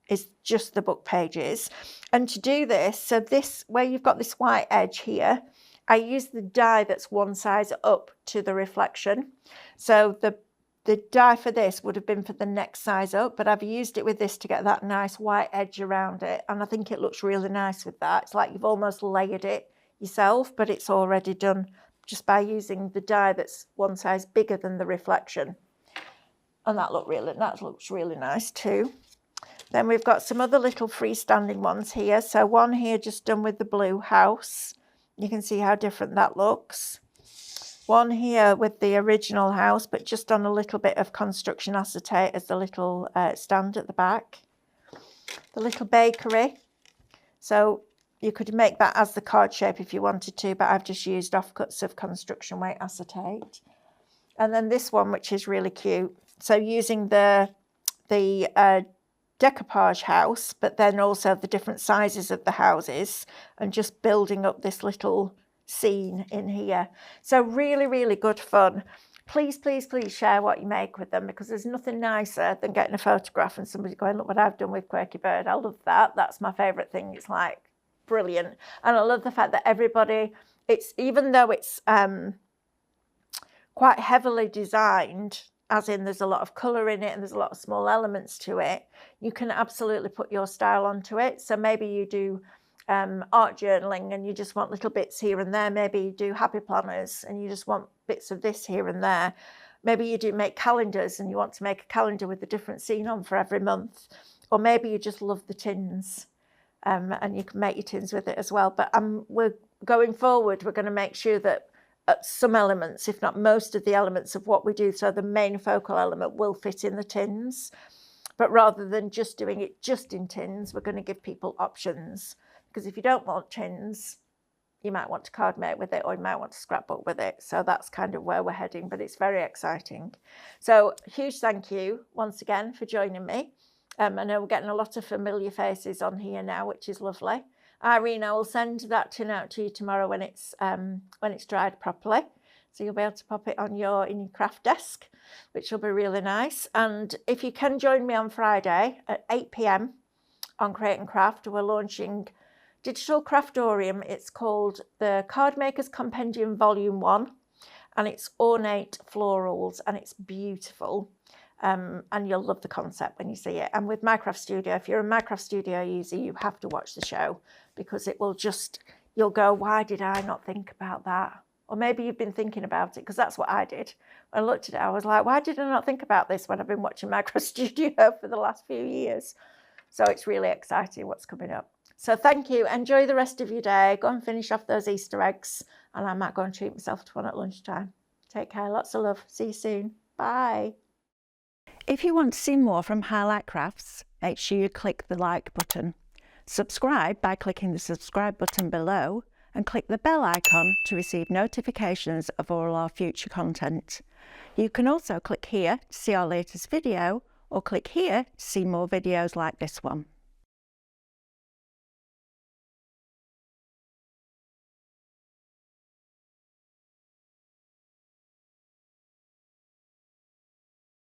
Speaker 1: is just the book pages. And to do this, so this, where you've got this white edge here, I use the die that's one size up to the reflection. So the die for this would have been for the next size up, but I've used it with this to get that nice white edge around it. And I think it looks really nice with that. It's like you've almost layered it yourself, but it's already done just by using the die that's one size bigger than the reflection. And that looks really nice too. Then we've got some other little freestanding ones here. So one here just done with the blue house. You can see how different that looks. One here with the original house, but just on a little bit of construction acetate as the little stand at the back. The little bakery. So you could make that as the card shape if you wanted to, but I've just used offcuts of construction weight acetate. And then this one, which is really cute. So using the decoupage house, but then also the different sizes of the houses, and just building up this little scene in here. So really, really good fun. Please, please, please share what you make with them, because there's nothing nicer than getting a photograph and somebody going, look what I've done with Quirky Bird. I love that. That's my favourite thing. It's like brilliant. And I love the fact that everybody, even though it's quite heavily designed, as in there's a lot of colour in it and there's a lot of small elements to it, you can absolutely put your style onto it. So maybe you do art journaling and you just want little bits here and there. Maybe you do happy planners and you just want bits of this here and there. Maybe you do make calendars and you want to make a calendar with a different scene on for every month. Or maybe you just love the tins and you can make your tins with it as well. But we're going forward, we're going to make sure that some elements, if not most of the elements of what we do, so the main focal element will fit in the tins. But rather than just doing it just in tins, we're going to give people options. Because if you don't want tins, you might want to card mate with it, or you might want to scrapbook with it. So that's kind of where we're heading, but it's very exciting. So huge thank you once again for joining me. I know we're getting a lot of familiar faces on here now, which is lovely. Irene, I will send that tin out to you tomorrow when it's dried properly. So you'll be able to pop it on in your craft desk, which will be really nice. And if you can join me on Friday at 8 p.m. on Create and Craft, we're launching Digital Craftorium. It's called the Card Maker's Compendium Volume 1, and it's ornate florals, and it's beautiful. And you'll love the concept when you see it. And with Minecraft Studio, if you're a Minecraft Studio user, you have to watch the show, because it will just, you'll go, why did I not think about that? Or maybe you've been thinking about it, because that's what I did. When I looked at it, I was like, why did I not think about this when I've been watching Minecraft Studio for the last few years? So it's really exciting what's coming up. So thank you. Enjoy the rest of your day. Go and finish off those Easter eggs, and I might go and treat myself to one at lunchtime. Take care. Lots of love. See you soon. Bye. If you want to see more from Highlight Crafts, make sure you click the like button. Subscribe by clicking the subscribe button below, and click the bell icon to receive notifications of all our future content. You can also click here to see our latest video, or click here to see more videos like this one.